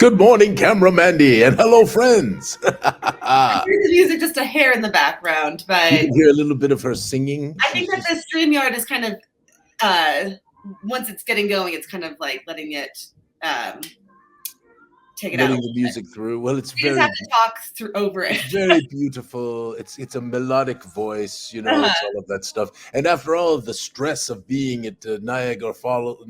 Good morning, Camera Mandy, and hello, friends. I hear the music just a hair in the background, but You can hear a little bit of her singing. I think that the StreamYard is kind of, once it's getting going, it's kind of like letting it take it out. Letting the music through. Well, it's You very. just have to talk through over it. Very beautiful. It's a melodic voice, you know. It's all of that stuff. And after all of the stress of being at Niagara Falls,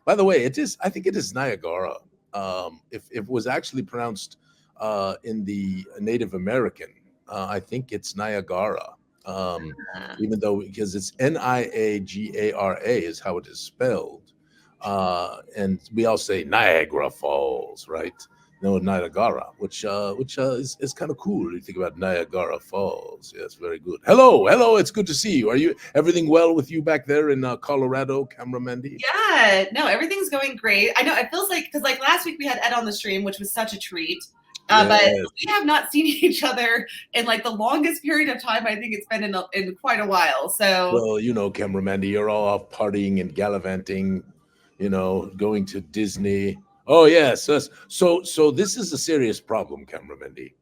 by the way, it is. I think it is Niagara. If it was actually pronounced in the Native American, I think it's Niagara. Even though because it's Niagara is how it is spelled, and we all say Niagara Falls, right? No, Niagara, which is kind of cool. You think about Niagara Falls. Yes, very good. Hello, it's good to see you. Are you everything well with you back there in Colorado, Camera Mandy? Yeah, no, everything's going great. I know it feels like because like last week we had Ed on the stream, which was such a treat. Yes. But we have not seen each other in like the longest period of time. I think it's been in quite a while. So well, you know, Camera Mandy, you're all off partying and gallivanting, you know, going to Disney. Oh yes, yes. So this is a serious problem, Camera Mandy.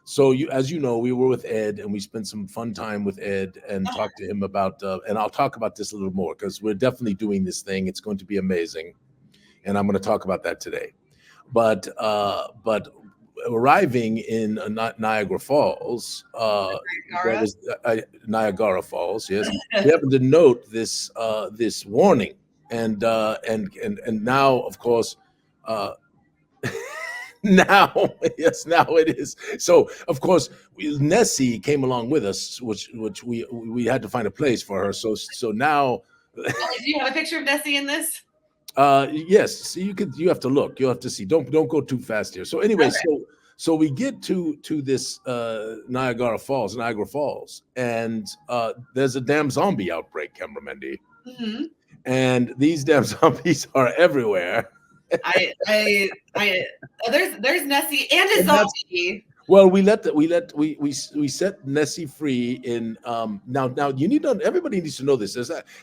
So as you know, we were with Ed and we spent some fun time with Ed and talked to him about, and I'll talk about this a little more because we're definitely doing this thing. It's going to be amazing, and I'm going to talk about that today. But arriving in Niagara Falls, that was Niagara Falls. Yes, we happen to note this this warning, and now, of course. Now, yes, now it is. So, of course, Nessie came along with us, which we had to find a place for her. So now. Do you have a picture of Nessie in this? Yes. So you have to look. You'll have to see. Don't go too fast here. So anyway, okay. So we get to this Niagara Falls, and there's a damn zombie outbreak, Camera Mandy. Mm-hmm. And these damn zombies are everywhere. There's Nessie and a zombie. Well, we set Nessie free in now you need to everybody needs to know this.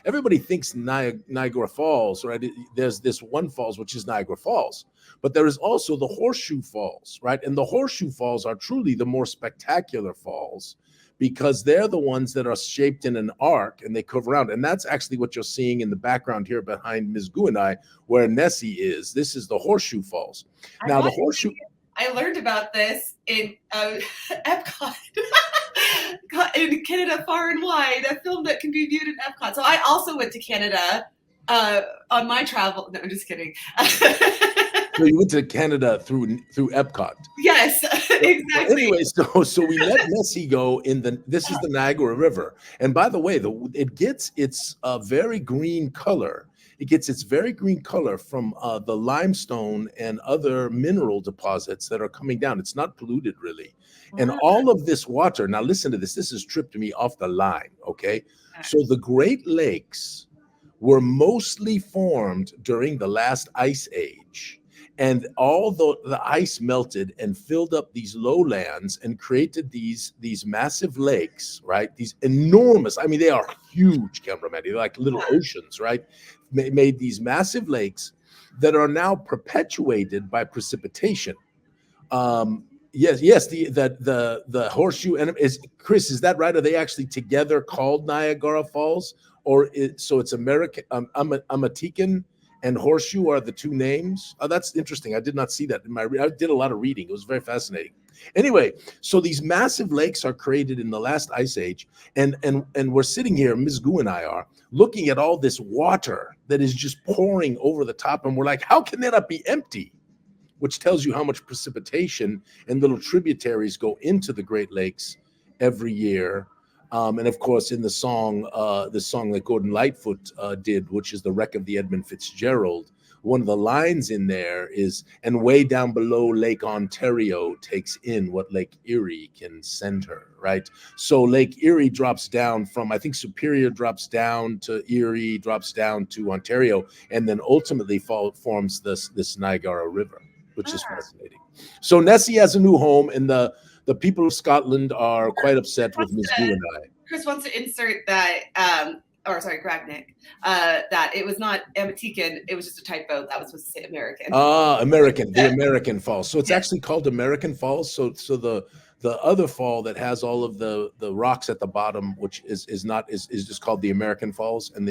Everybody thinks Niagara Falls, right? There's this one falls which is Niagara Falls, but there is also the Horseshoe Falls, right? And the Horseshoe Falls are truly the more spectacular falls because they're the ones that are shaped in an arc and they curve around. And that's actually what you're seeing in the background here behind Ms. Goo and I, where Nessie is. This is the Horseshoe Falls. Now the Horseshoe. I learned about this in Epcot, in Canada Far and Wide, a film that can be viewed in Epcot. So I also went to Canada on my travel. No, I'm just kidding. So you went to Canada through Epcot. Yes, exactly. Anyway, so we let Nessie go in this is the Niagara River. And by the way, it gets its very green color. It gets its very green color from the limestone and other mineral deposits that are coming down. It's not polluted really. And all of this water, now listen to this, this has tripped me off the line, okay? So the Great Lakes were mostly formed during the last ice age. And all the ice melted and filled up these lowlands and created these massive lakes, right? These enormous, I mean, they are huge, cameraman. They're like little oceans, right? Made these massive lakes that are now perpetuated by precipitation. Yes, the horseshoe, and Chris, is that right? Are they actually together called Niagara Falls? Or so it's American, Amatican and Horseshoe are the two names? Oh, that's interesting. I did not see that. I did a lot of reading. It was very fascinating. Anyway, so these massive lakes are created in the last ice age. And we're sitting here, Ms. Goo and I are, looking at all this water that is just pouring over the top. And we're like, how can that not be empty? Which tells you how much precipitation and little tributaries go into the Great Lakes every year. And of course, in the song that Gordon Lightfoot did, which is The Wreck of the Edmund Fitzgerald, one of the lines in there is, and way down below Lake Ontario takes in what Lake Erie can send her, right? So Lake Erie drops down from, I think Superior drops down to Erie, drops down to Ontario, and then ultimately forms this Niagara River, which is fascinating. So Nessie has a new home, and the people of Scotland are quite upset with Ms. Goo and I. Chris wants to insert that Gragnick, that it was not Amatican, it was just a typo. That was supposed to say American. American, the American Falls. So it's Yeah. actually called American Falls. So the other fall that has all of the rocks at the bottom, which is just called the American Falls. And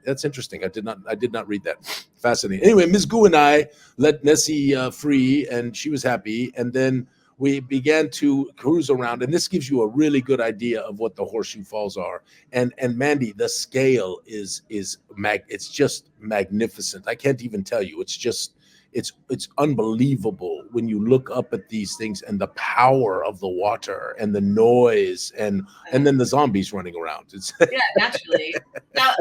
that's interesting. I did not read that. Fascinating. Anyway, Ms. Goo and I let Nessie free, and she was happy. And then we began to cruise around, and this gives you a really good idea of what the Horseshoe Falls are. And Mandy, the scale is it's just magnificent. I can't even tell you. It's just it's unbelievable when you look up at these things and the power of the water and the noise and then the zombies running around. Yeah, naturally. Now,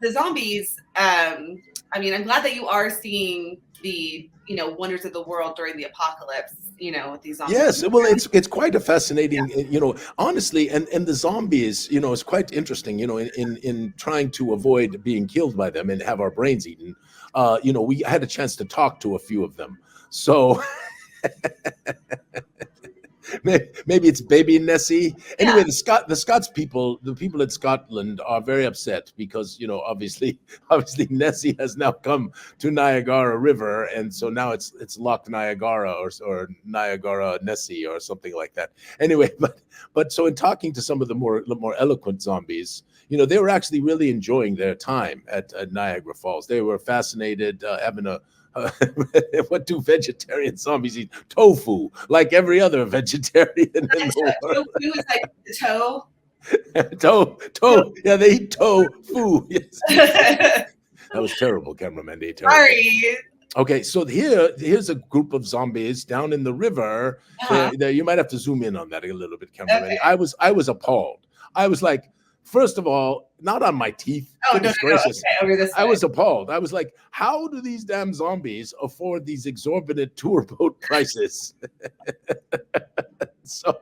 the zombies. I mean, I'm glad that you are seeing the wonders of the world during the apocalypse. With these zombies. Yes, well, it's quite a fascinating, honestly, and the zombies, it's quite interesting, in trying to avoid being killed by them and have our brains eaten. We had a chance to talk to a few of them, so maybe it's baby Nessie. Anyway, the Scots people, the people in Scotland are very upset because obviously Nessie has now come to Niagara River, and so now it's Loch Niagara or Niagara Nessie or something like that. Anyway, but so in talking to some of the more eloquent zombies, they were actually really enjoying their time at Niagara Falls. They were fascinated, having a what do vegetarian zombies eat? Tofu, like every other vegetarian in the world. Tofu is like the toe. Yeah, they eat tofu. Yes. That was terrible, cameraman. Sorry. Okay, so here's a group of zombies down in the river. There, you might have to zoom in on that a little bit, cameraman. Okay. I was appalled. I was like, first of all, not on my teeth. Oh, no, gracious. Okay, over this way. I was appalled. I was like, how do these damn zombies afford these exorbitant tour boat prices? So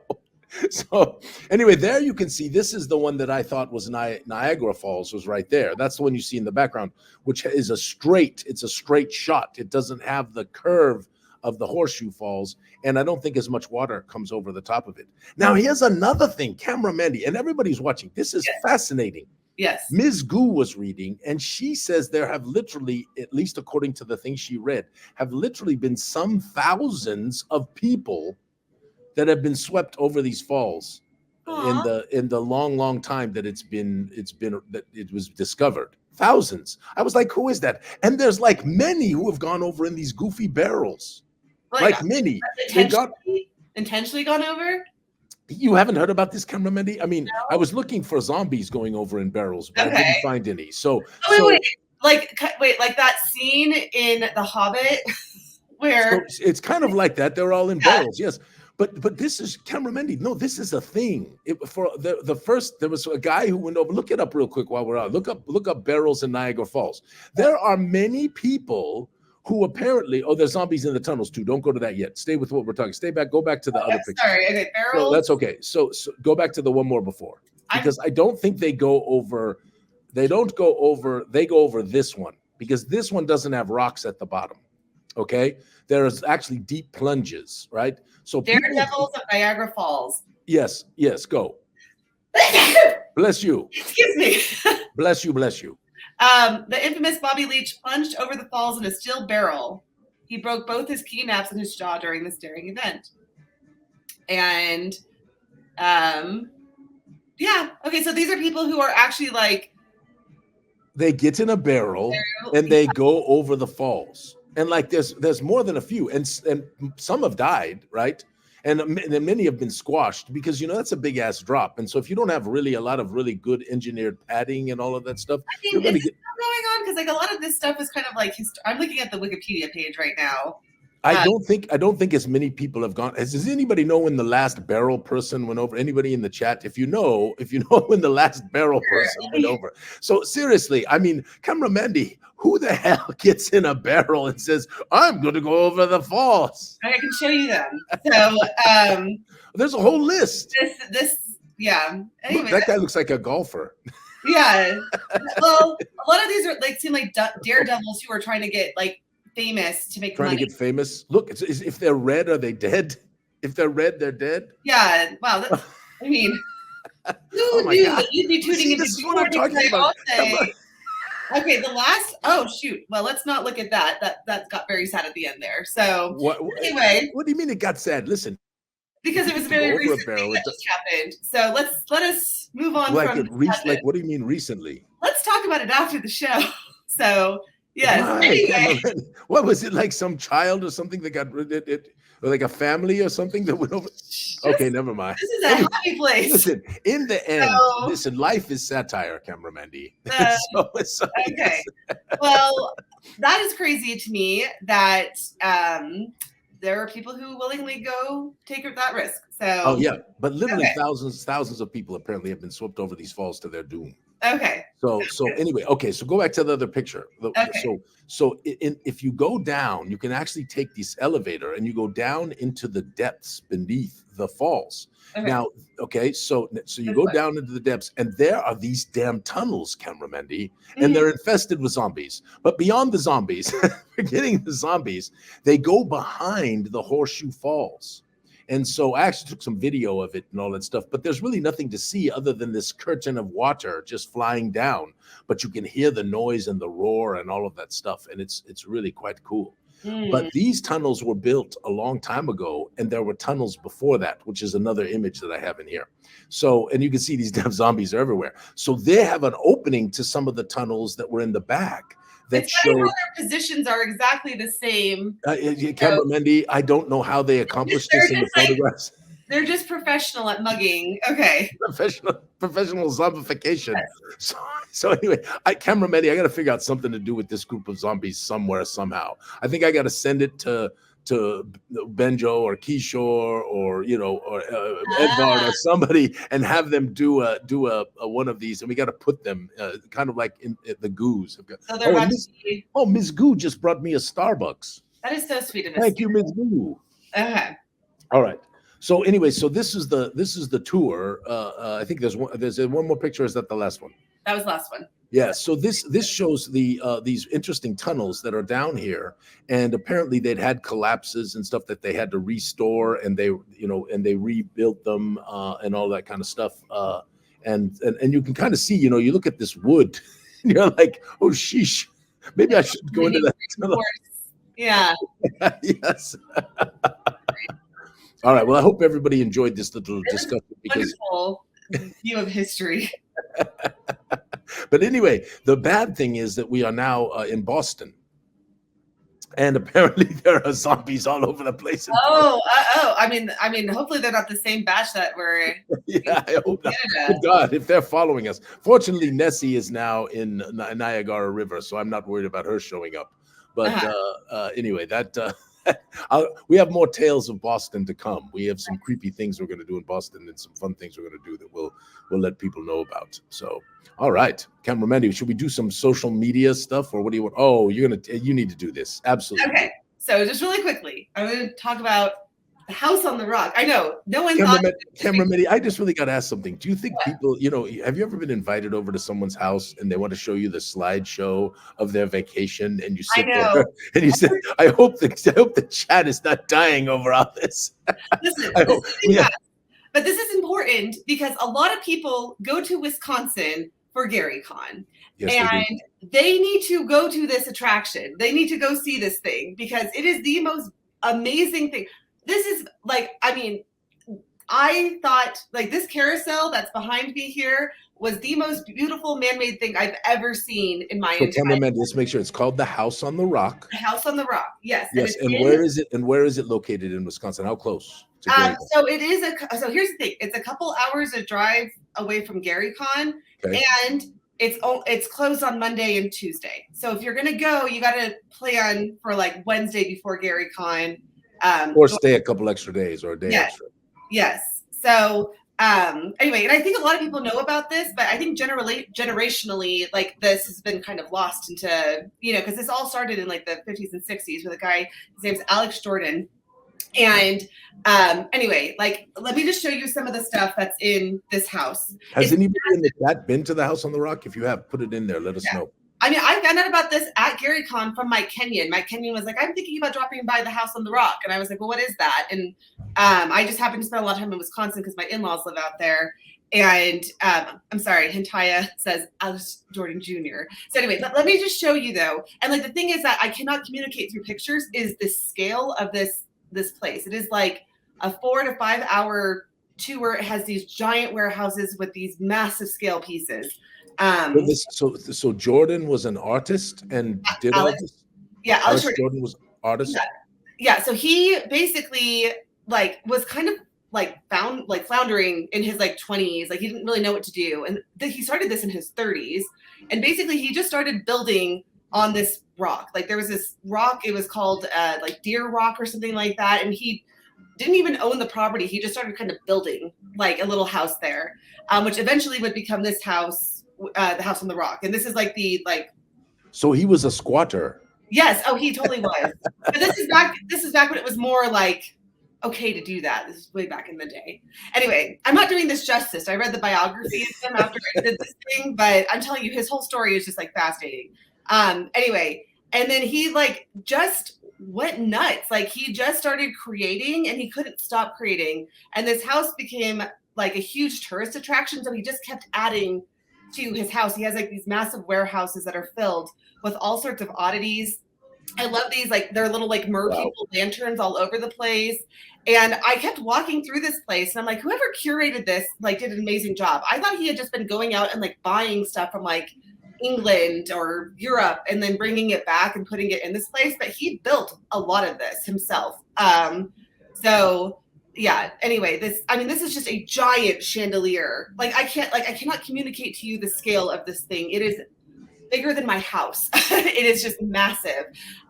anyway, there you can see, this is the one that I thought was Niagara Falls, was right there. That's the one you see in the background, which is it's a straight shot. It doesn't have the curve of the Horseshoe Falls, and I don't think as much water comes over the top of it. Now, here's another thing, Camera Mandy, and everybody's watching. This is fascinating. Yes. Ms. Goo was reading, and she says there have literally, at least according to the thing she read, have literally been some thousands of people that have been swept over these falls in the long time that it's been that it was discovered. Thousands. I was like, who is that? And there's like many who have gone over in these goofy barrels. Like many. Intentionally gone over? You haven't heard about this, Camera Mandy? I mean, no. I was looking for zombies going over in barrels, but I didn't find any. So, wait, like that scene in The Hobbit where it's kind of like that. They're all in barrels, yes. But this is, Camera Mandy, no, this is a thing. For the first, there was a guy who went over. Look it up real quick while we're on. Look up barrels in Niagara Falls. There are many people who apparently, there's zombies in the tunnels too. Don't go to that yet. Stay with what we're talking. Stay back. Go back to the other picture. Sorry, okay, barrels. So that's okay. So go back to the one more before, because I don't think they go over. They don't go over. They go over this one because this one doesn't have rocks at the bottom. Okay, there's actually deep plunges, right? So Daredevils of Niagara Falls. Yes, go. Bless you. Excuse me. Bless you. The infamous Bobby Leach plunged over the falls in a steel barrel. He broke both his kneecaps and his jaw during this daring event. And, okay, so these are people who are actually like... They get in a barrel and they go over the falls. And like there's more than a few, and some have died, right? And many have been squashed because that's a big ass drop. And so if you don't have really a lot of really good engineered padding and all of that stuff, I mean, it's going on because like a lot of this stuff is kind of like I'm looking at the Wikipedia page right now. I don't think as many people have gone. Does anybody know when the last barrel person went over? Anybody in the chat? If you know when the last barrel person went over. So seriously, I mean, Camera Mandy, who the hell gets in a barrel and says, I'm going to go over the falls? I can show you them. So there's a whole list. Yeah. Anyway, look, that guy looks like a golfer. Yeah. Well, a lot of these are seem like daredevils who are trying to get like famous to make money. Trying to get famous. Look, if they're red, are they dead? If they're red, they're dead. Yeah. Wow. I mean, Oh my God! You'd be tuning See, into this is Goo what I'm Morning talking today about. all day. Okay, the last. Oh shoot! Well, let's not look at that. That got very sad at the end there. So What? anyway, What do you mean it got sad? Listen, because it was a to go very over a recent thing barrel, that just happened. So let us move on like from it like what do you mean recently? let's talk about it after the show. So yes. Why? Anyway, What was it, like some child or something that got it, or like a family or something that went over? Okay, never mind. this is a Anyway, happy place. listen, in the end, So- listen, life is satire, cameraman D. Okay. Well, that is crazy to me that there are people who willingly go take that risk. So Oh yeah, but literally Okay. thousands of people apparently have been swept over these falls to their doom. okay. So anyway, okay, so go back to the other picture. Okay. If you go down, you can actually take this elevator and you go down into the depths beneath the falls. Okay. Now, okay, so you This go way. down into the depths, and there are these damn tunnels, cameraman D, Mhm. and they're infested with zombies. But beyond the zombies, forgetting the zombies, they go behind the Horseshoe Falls. And so I actually took some video of it and all that stuff, but there's really nothing to see other than this curtain of water just flying down. But you can hear the noise and the roar and all of that stuff, and it's really quite cool. But these tunnels were built a long time ago, and there were tunnels before that, which is another image that I have in here. So, and you can see these damn zombies are everywhere. So they have an opening to some of the tunnels that were in the back that It's funny show. how their positions are exactly the same. Cameraman D, I don't know how they accomplished this in the just like- photographs. They're just professional at mugging. Okay. Professional zombification. So anyway, cameraman D, I got to figure out something to do with this group of zombies somewhere somehow. I think I got to send it to Benjo or Kishore or or Edvard or somebody and have them do a one of these, and we got to put them kind of like in the Goos. So they're about to be, Miss Goo just brought me a Starbucks. that is so sweet of us. Thank you, Miss Goo. Okay. All right. So anyway, so this is the tour. I think there's one more picture. Is that the last one? That was the last one. Yeah. So this shows these interesting tunnels that are down here, and apparently they'd had collapses and stuff that they had to restore, and they rebuilt them and all that kind of stuff. And you can kind of see, you look at this wood, and you're like, oh sheesh, maybe I should go into that tunnel. Yeah. Yes. All right. Well, I hope everybody enjoyed this little discussion because Wonderful view of history. But anyway, the bad thing is that we are now in Boston, and apparently there are zombies all over the place. I mean, hopefully they're not the same batch that were. Yeah, I hope not. Good God, if they're following us. Fortunately, Nessie is now in Niagara River, so I'm not worried about her showing up. But anyway, we have more tales of Boston to come. We have some creepy things we're going to do in Boston and some fun things we're going to do that we'll let people know about. So, all right, cameraman, should we do some social media stuff, or what do you want? Oh, you need to do this. Absolutely. Okay, so just really quickly, I'm going to talk about the House on the Rock. I know no one cameraman, I just really got to ask something. Do you think people, have you ever been invited over to someone's house and they want to show you the slideshow of their vacation, and you sit there and you say, I hope the chat is not dying over all this. Listen, but this is important because a lot of people go to Wisconsin for GaryCon. Yes, and they need to go to this attraction. They need to go see this thing because it is the most amazing thing. This is I thought this carousel that's behind me here was the most beautiful man-made thing I've ever seen in my entire cameraman, let's make sure it's called the House on the Rock. The House on the Rock, yes. Yes, and where is it? And where is it located in Wisconsin? How close? So it is so here's the thing. It's a couple hours of drive away from GaryCon, and it's closed on Monday and Tuesday. So if you're gonna go, you got to plan for Wednesday before GaryCon. Or stay a couple extra days or a day extra. Yes. So anyway, and I think a lot of people know about this, but I think generationally, this has been kind of lost into, because this all started in the 50s and 60s with a guy, his name's Alex Jordan. And anyway, let me just show you some of the stuff that's in this house. Has anybody in the chat been to the House on the Rock? If you have, put it in there. Let us know. I mean, I found out about this at GaryCon from Mike Kenyon. Mike Kenyon was like, I'm thinking about dropping by the House on the Rock. And I was like, well, what is that? And I just happened to spend a lot of time in Wisconsin because my in-laws live out there. And I'm sorry, Hentaya says Alex Jordan Jr. So anyway, let me just show you though. And like the thing is that I cannot communicate through pictures is the scale of this place. It is like a 4 to 5 hour tour. It has these giant warehouses with these massive scale pieces. So Jordan was an artist and did all this? Yeah, Alex Jordan was artist? Yeah, so he basically like was kind of like floundering in his like 20s, like he didn't really know what to do, and he started this in his 30s, and basically he just started building on this rock. Like there was this rock, it was called like Deer Rock or something like that, and he didn't even own the property. He just started kind of building like a little house there, which eventually would become this house, the house on the rock. And this is like so he was a squatter. Yes. Oh, he totally was. But this is back when it was more like okay to do that. This is way back in the day. Anyway, I'm not doing this justice. I read the biography of him after I did this thing, but I'm telling you, his whole story is just like fascinating. Anyway, and then he like just went nuts. Like he just started creating and he couldn't stop creating. And this house became like a huge tourist attraction. So he just kept adding to his house. He has like these massive warehouses that are filled with all sorts of oddities. I love these, like they're little like people lanterns all over the place. And I kept walking through this place and I'm like, whoever curated this like did an amazing job. I thought he had just been going out and like buying stuff from like England or Europe and then bringing it back and putting it in this place, but he built a lot of this himself. So yeah, anyway, this is just a giant chandelier. Like I cannot communicate to you the scale of this thing. It is bigger than my house. It is just massive.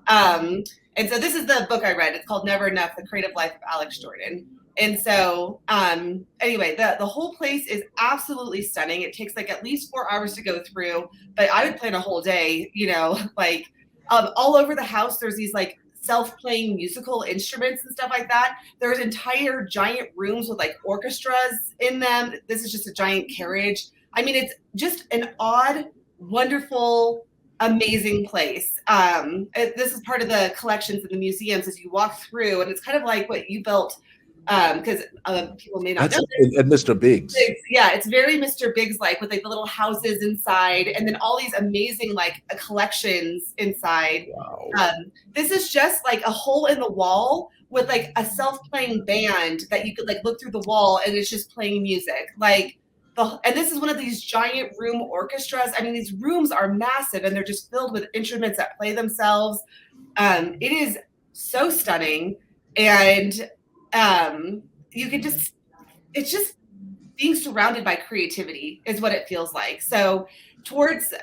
And so this is the book I read. It's called Never Enough, The Creative Life of Alex Jordan. And so anyway, the whole place is absolutely stunning. It takes like at least 4 hours to go through, but I would plan a whole day, you know, like all over the house, there's these like self-playing musical instruments and stuff like that. There's entire giant rooms with like orchestras in them. This is just a giant carriage. I mean, it's just an odd, wonderful, amazing place. This is part of the collections in the museums as you walk through, and it's kind of like what you built, because people may not know this. And Mr. Biggs. Yeah, it's very Mr. Biggs like with like the little houses inside, and then all these amazing like collections inside. Wow. This is just like a hole in the wall with like a self-playing band that you could like look through the wall, and it's just playing music like. And this is one of these giant room orchestras. I mean, these rooms are massive and they're just filled with instruments that play themselves. It is so stunning. And you can it's just being surrounded by creativity is what it feels like. So towards,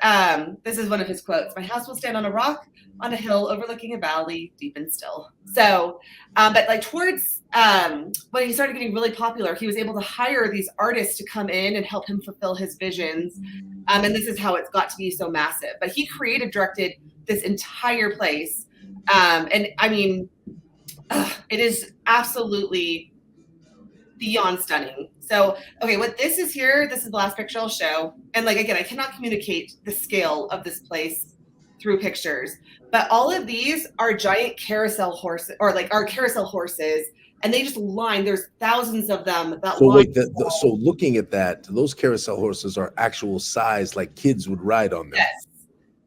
this is one of his quotes, "My house will stand on a rock, on a hill overlooking a valley, deep and still." So, but like towards when he started getting really popular, he was able to hire these artists to come in and help him fulfill his visions. And this is how it's got to be so massive. But he creative directed this entire place. And I mean, it is absolutely beyond stunning. So, okay, what this is here, this is the last picture I'll show. And like, again, I cannot communicate the scale of this place through pictures, but all of these are giant carousel horses, or like are carousel horses, and they just line, there's thousands of them. So wait, so looking at that, those carousel horses are actual size, like kids would ride on them. Yes.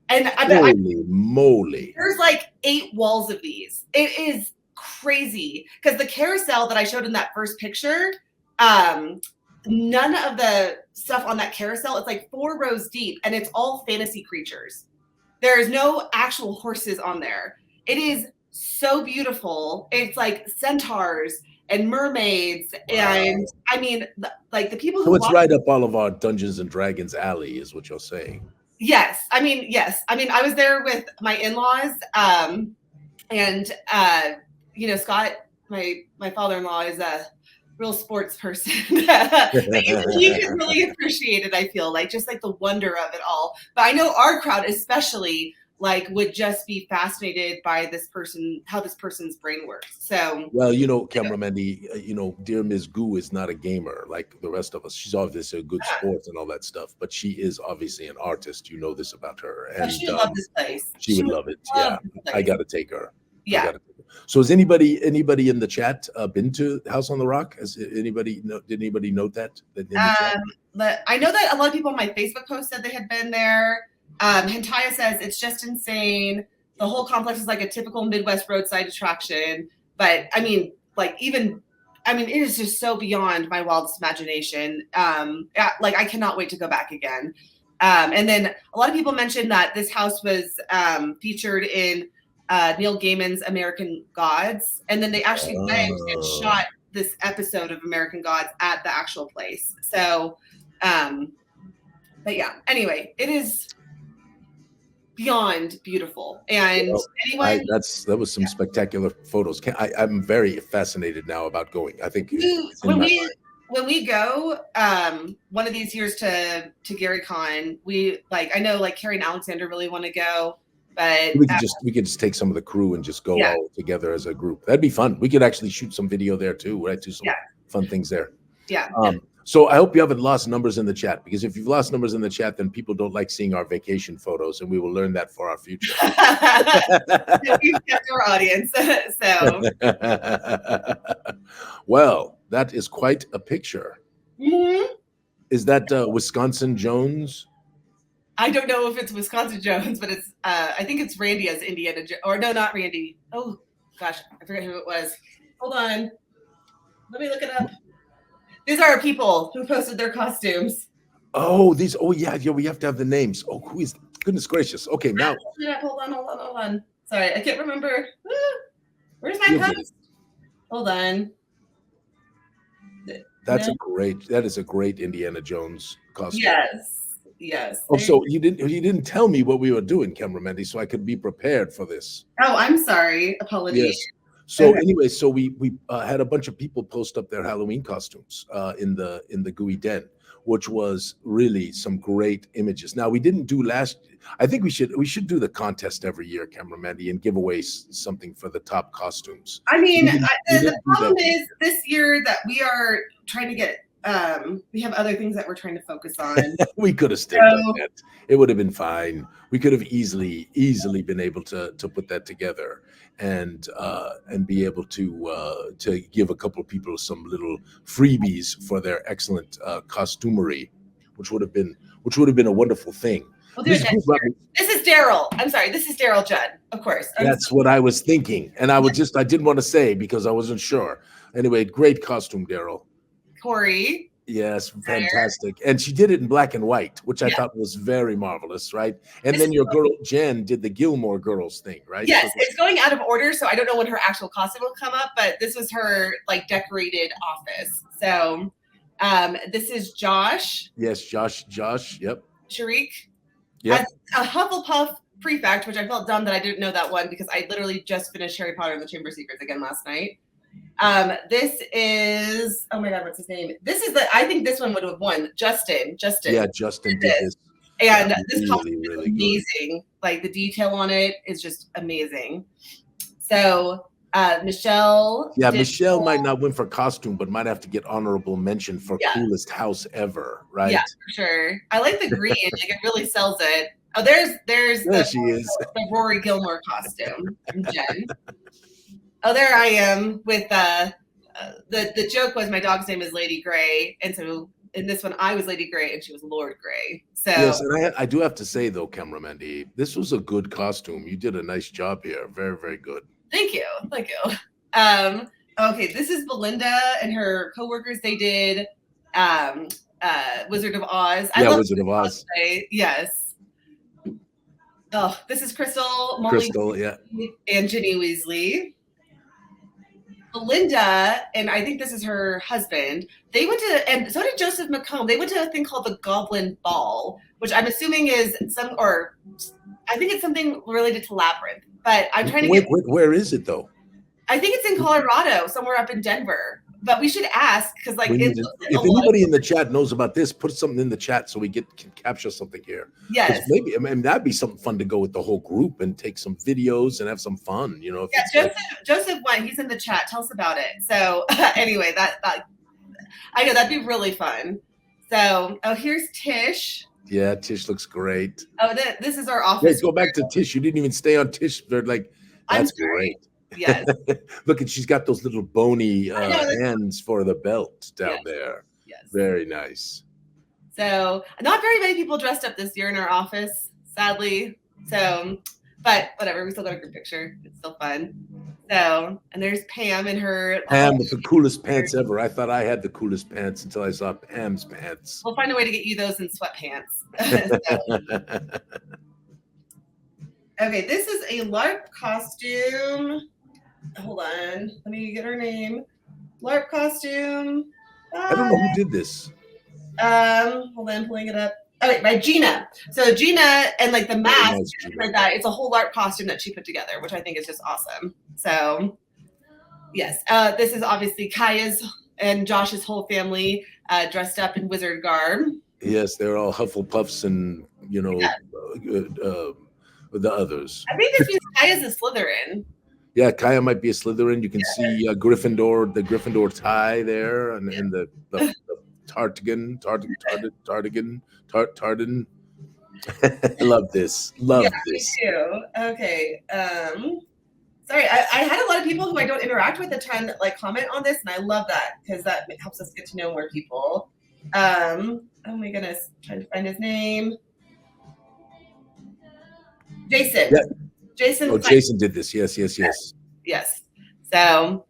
And holy moly. There's like 8 walls of these. It is crazy because the carousel that I showed in that first picture, none of the stuff on that carousel, it's like 4 rows deep and it's all fantasy creatures. There's no actual horses on there. It is so beautiful. It's like centaurs and mermaids. Wow. And I mean, like the people who it's right up all of our Dungeons and Dragons alley is what you're saying. Yes. I mean, I was there with my in-laws, and you know, Scott, my father-in-law, is a real sports person. He can really appreciate it, I feel like, just like the wonder of it all. But I know our crowd especially like would just be fascinated by this person, how this person's brain works. So well, you know, cameraman, you know, dear Ms. Goo is not a gamer like the rest of us. She's obviously a good sport and all that stuff, but she is obviously an artist. You know this about her. And she would love this place. She would love it. Yeah, I got to take her. Yeah. So has anybody in the chat been to House on the Rock? Has anybody did anybody note that in the chat? But I know that a lot of people on my Facebook post said they had been there. Hentaya says it's just insane. The whole complex is like a typical Midwest roadside attraction. But I mean, it is just so beyond my wildest imagination. Like I cannot wait to go back again. And then a lot of people mentioned that this house was featured in Neil Gaiman's American Gods, and then they actually went and shot this episode of American Gods at the actual place. So, but yeah. Anyway, it is beyond beautiful, and that was some spectacular photos. I'm very fascinated now about going. I think when we go one of these years to Gary Con, I know like Carrie and Alexander really want to go. But we could just take some of the crew and just go all together as a group. That'd be fun. We could actually shoot some video there too, right? Do some fun things there. Yeah. So I hope you haven't lost numbers in the chat, because if you've lost numbers in the chat, then people don't like seeing our vacation photos, and we will learn that for our future. We've kept our audience. So. Well, that is quite a picture. Mm-hmm. Is that Wisconsin Jones? I don't know if it's Wisconsin Jones, but it's I think it's Randy as Indiana or no, not Randy. Oh gosh, I forget who it was. Hold on. Let me look it up. These are people who posted their costumes. Oh, yeah, we have to have the names. Oh, who is, goodness gracious. Okay, now. Hold on. Sorry, I can't remember. Where's my post? Hold on. That is a great Indiana Jones costume. Yes. Oh, so you didn't tell me what we were doing, Camera Mandy, so I could be prepared for this. Oh, I'm sorry. Apologies. Yes. So anyway, so we had a bunch of people post up their Halloween costumes in the Gooey Den, which was really some great images. Now we didn't do I think we should do the contest every year, Camera Mandy, and give away something for the top costumes. I mean, the problem is this year that we are trying to get. We have other things that we're trying to focus on. We could have still done that. It would have been fine. We could have easily been able to put that together and be able to give a couple of people some little freebies for their excellent costumery, which would have been a wonderful thing. Well, this is Daryl. I'm sorry. This is Daryl Judd, of course. That's what I was thinking, and I didn't want to say because I wasn't sure. Anyway, great costume, Daryl. Corey. Yes, fantastic. And she did it in black and white, which I thought was very marvelous, right? And then your girl Jen did the Gilmore Girls thing, right? Yes, it's going out of order, so I don't know when her actual costume will come up, but this was her like decorated office. So this is Josh. Yes, Josh, yep. Sharik. Yep. As a Hufflepuff prefect, which I felt dumb that I didn't know that one because I literally just finished Harry Potter and the Chamber of Secrets again last night. This is, oh my God, what's his name? I think this one would have won. Justin. Yeah, Justin did this. And this costume is really amazing. Good. Like the detail on it is just amazing. So Michelle. Yeah, Michelle might not win for costume, but might have to get honorable mention for coolest house ever, right? Yeah, for sure. I like the green. Like it really sells it. Oh, there's the Rory Gilmore costume from Jen. Oh, there I am with the joke was my dog's name is Lady Grey, and so in this one I was Lady Grey and she was Lord Grey. So yes, and I do have to say though, Camera Mandy, this was a good costume. You did a nice job here. Very, very good. Thank you. Okay, this is Belinda and her coworkers. They did Wizard of Oz. I love Wizard of Oz. Yes. Oh, this is Crystal, Crystal, and Ginny Weasley. Belinda, and I think this is her husband, they went to, and so did Joseph McComb, they went to a thing called the Goblin Ball, which I'm assuming is I think it's something related to Labyrinth, but I'm trying to where is it though? I think it's in Colorado, somewhere up in Denver, but we should ask, because like if anybody in the chat knows about this, put something in the chat so we can capture something here. Yes. Maybe, I mean, that'd be something fun to go with the whole group and take some videos and have some fun, you know. Joseph went, he's in the chat. Tell us about it. So anyway, that I know that'd be really fun. So, here's Tish. Yeah, Tish looks great. Oh, this is our office. Let's go back to Tish. You didn't even stay on Tish. They're like, that's great. Yes. Look, and she's got those little bony I know, hands for the belt down Yes. there. Yes. Very nice. So not very many people dressed up this year in our office, sadly. So, but whatever, we still got a group picture. It's still fun. So, and there's Pam in her. Pam with the coolest pants ever. I thought I had the coolest pants until I saw Pam's pants. We'll find a way to get you those in sweatpants. Okay, this is a LARP costume. Hold on, let me get her name. LARP costume. I don't know who did this. Hold on, I'm pulling it up. Oh, wait, by Gina. So Gina and like the mask nice, like that. It's a whole LARP costume that she put together, which I think is just awesome. So yes, this is obviously Kaya's and Josh's whole family dressed up in wizard garb. Yes, they're all Hufflepuffs and the others. I think this means Kaya's a Slytherin. Yeah, Kaya might be a Slytherin. You can see Gryffindor, the Gryffindor tie there, and the Tardigan. I love this. Love this. Me too. Okay. Sorry, I had a lot of people who I don't interact with a ton like comment on this, and I love that because that helps us get to know more people. Oh my goodness, trying to find his name. Jason. Yeah. Jason. Oh, Jason did this. Yes. Yes. So,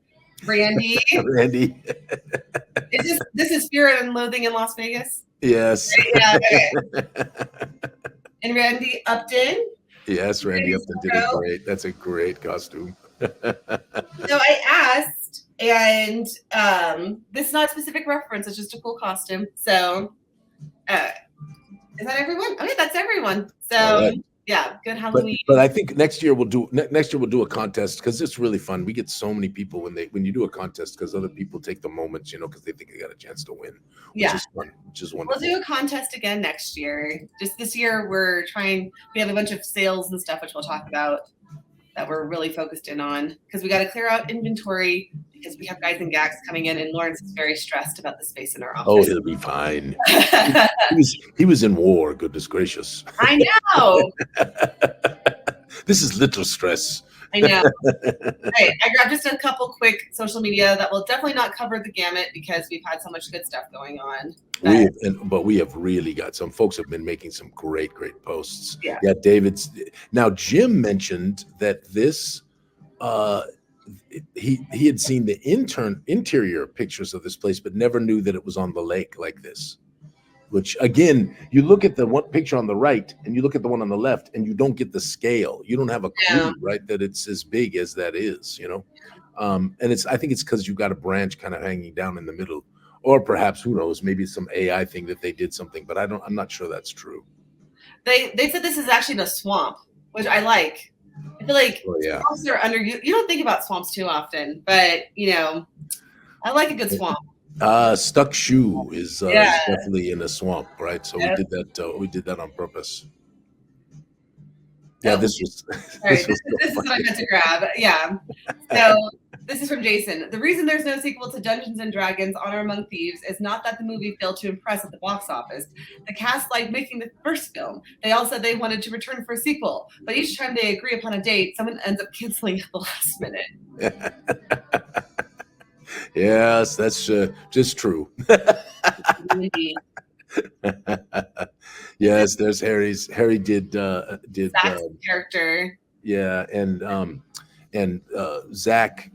Randy. Randy. This is Fear and Loathing in Las Vegas? Yes. Yeah. Okay. And Randy Upton. Yes, Randy Upton did it great. That's a great costume. So I asked, and this is not a specific reference. It's just a cool costume. So, is that everyone? Okay, that's everyone. So. Right. Yeah, good Halloween. But I think next year we'll do a contest because it's really fun. We get so many people when you do a contest because other people take the moments, because they think they got a chance to win. Which is fun, which is wonderful. We'll do a contest again next year. Just this year we have a bunch of sales and stuff which we'll talk about that we're really focused in on because we got to clear out inventory because we have guys and gags coming in and Lawrence is very stressed about the space in our office. Oh, he'll be fine. he was in war, goodness gracious. I know. This is little stress. I know. Right. I grabbed just a couple quick social media that will definitely not cover the gamut because we've had so much good stuff going on. But we have really got some folks have been making some great posts. Yeah. David's now Jim mentioned that this he had seen the interior pictures of this place, but never knew that it was on the lake like this. Which again, you look at the one picture on the right and you look at the one on the left and you don't get the scale. You don't have a clue, right? That it's as big as that is, And I think it's because you've got a branch kind of hanging down in the middle, or perhaps who knows, maybe some AI thing that they did something, but I'm not sure that's true. They said this is actually in a swamp, which I like. I feel like swamps are you don't think about swamps too often, but I like a good swamp. Stuck Shoe is definitely in a swamp, right? So we did that on purpose. Yeah, this was this is what I meant to grab. Yeah. So this is from Jason. The reason there's no sequel to Dungeons and Dragons Honor Among Thieves is not that the movie failed to impress at the box office. The cast liked making the first film. They all said they wanted to return for a sequel, but each time they agree upon a date, someone ends up canceling at the last minute. Yes, that's just true. Yes, there's Harry's. Harry did Zach's character. Yeah, and Zach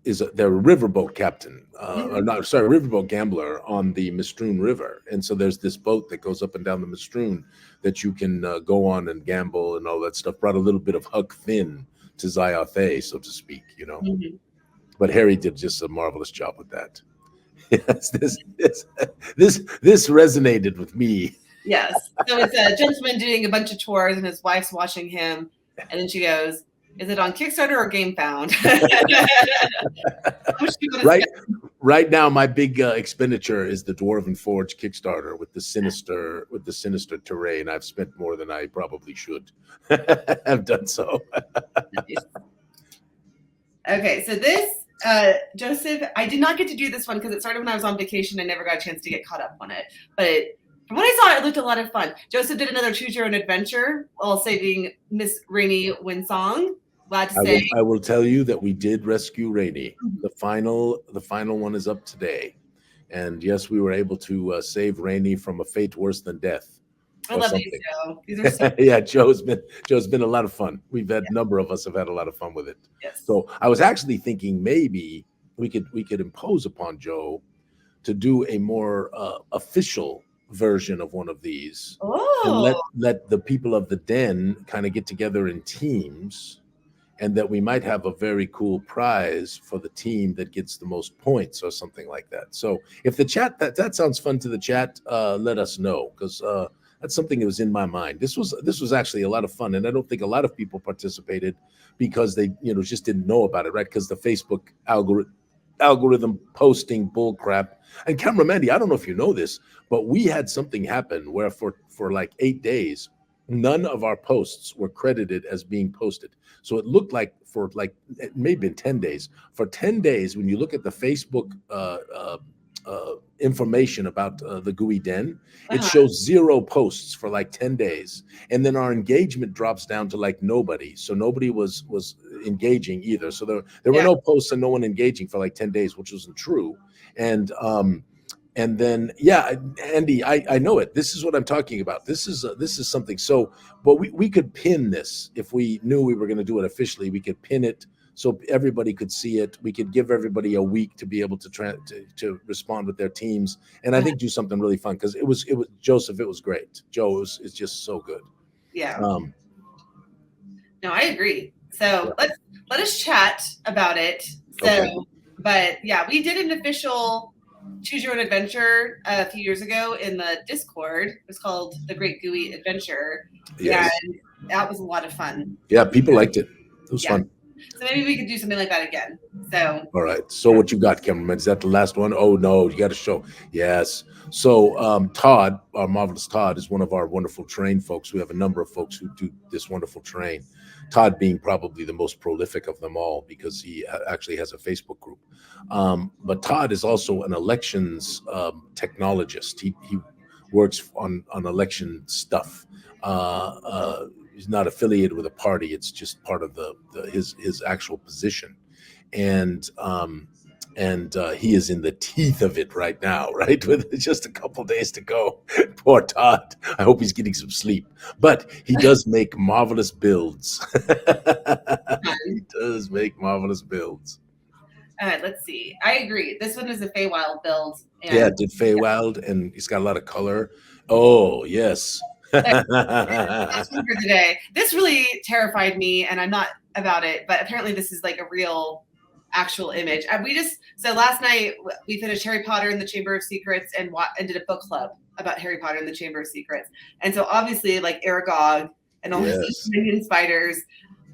is their riverboat captain, riverboat gambler on the Mistroon River, and so there's this boat that goes up and down the Mistroon that you can go on and gamble and all that stuff. Brought a little bit of Huck Finn to Zyathé, so to speak, Mm-hmm. But Harry did just a marvelous job with that. Yes, this resonated with me. Yes. So it's a gentleman doing a bunch of chores and his wife's watching him. And then she goes, is it on Kickstarter or GameFound? Right now, my big expenditure is the Dwarven Forge Kickstarter with the sinister terrain. I've spent more than I probably should have done so. Okay, so this Joseph, I did not get to do this one because it started when I was on vacation. I never got a chance to get caught up on it. But from what I saw, it looked a lot of fun. Joseph did another Choose Your Own Adventure while saving Miss Rainey Winsong. glad to say. I will tell you that we did rescue Rainy. Mhm. The final one is up today, and yes, we were able to save Rainy from a fate worse than death. I Or love these, something. Joe. These are so Yeah, Joe's been a lot of fun. We've had a number of us have had a lot of fun with it. yes. So I was actually thinking maybe we could impose upon Joe to do a more official version of one of these, and Oh, let the people of the den kind of get together in teams, and that we might have a very cool prize for the team that gets the most points or something like that. So if the chat that sounds fun to the chat, let us know, because that's something that was in my mind. This was actually a lot of fun, and I don't think a lot of people participated because they just didn't know about it, right? Because the Facebook algorithm posting bull crap. And Camera Mandy, I don't know if you know this, but we had something happen where for like 8 days, none of our posts were credited as being posted. So it looked like for like it may have been 10 days. For 10 days, when you look at the Facebook information about the Gooey Den, it uh-huh. shows 0 posts for like 10 days. And then our engagement drops down to like nobody. So nobody was engaging either. So there were no posts and no one engaging for like 10 days, which wasn't true. And then, yeah, Andy, I know it. This is what I'm talking about. This is something. So, but we could pin this if we knew we were going to do it officially. We could pin it so everybody could see it. We could give everybody a week to be able to respond with their teams, and I think do something really fun, because it was Joseph. It was great. Joe, it's just so good. Yeah. No, I agree. So let us chat about it. So, okay. But yeah, we did an official Choose Your Own Adventure a few years ago in the Discord. It was called The Great Gooey Adventure. Yes. And that was a lot of fun. Yeah, people liked it. It was fun. So maybe we could do something like that again. So all right. So what you got, cameraman? Is that the last one? Oh no, you got to show. Yes. So Todd, our marvelous Todd, is one of our wonderful terrain folks. We have a number of folks who do this wonderful terrain. Todd being probably the most prolific of them all, because he actually has a Facebook group. But Todd is also an elections technologist. He works on election stuff. He's not affiliated with a party. It's just part of his actual position. And he is in the teeth of it right now, right? With just a couple days to go. Poor Todd. I hope he's getting some sleep. But he does make marvelous builds. He does make marvelous builds. Let's see. I agree. This one is a Feywild build. And yeah, did Feywild, and he's got a lot of color. Oh, yes. That's one for today. This really terrified me, and I'm not about it, but apparently this is like a real actual image. So last night we finished Harry Potter and the Chamber of Secrets and did a book club about Harry Potter and the Chamber of Secrets. And so obviously like Aragog and all these minion spiders.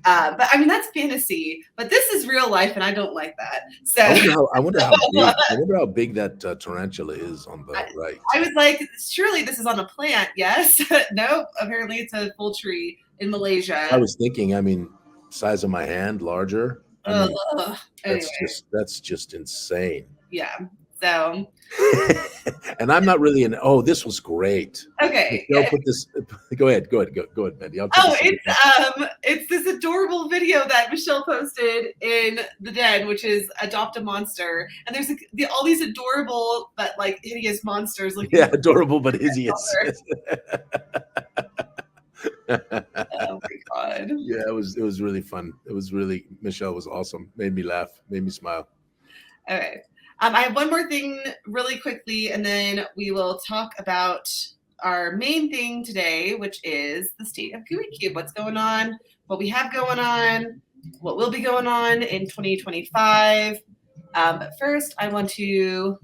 But I mean, that's fantasy, but this is real life, and I don't like that. So I wonder how big that tarantula is on the right. I was like, surely this is on a plant. Yes. Nope. Apparently it's a full tree in Malaysia. I was thinking, I mean, size of my hand, larger. I mean, that's just insane. Yeah. So and I'm not really this was great. Okay. Michelle put this. Go ahead, Betty. It's this adorable video that Michelle posted in the den, which is Adopt a Monster, and there's all these adorable but like hideous monsters looking. Yeah, adorable but hideous. Oh my god. Yeah, it was really fun. Michelle was awesome. Made me laugh, made me smile. Okay. I have one more thing really quickly, and then we will talk about our main thing today, which is the state of Gooey Cube. What's going on, what we have going on, what will be going on in 2025. But first, I want to...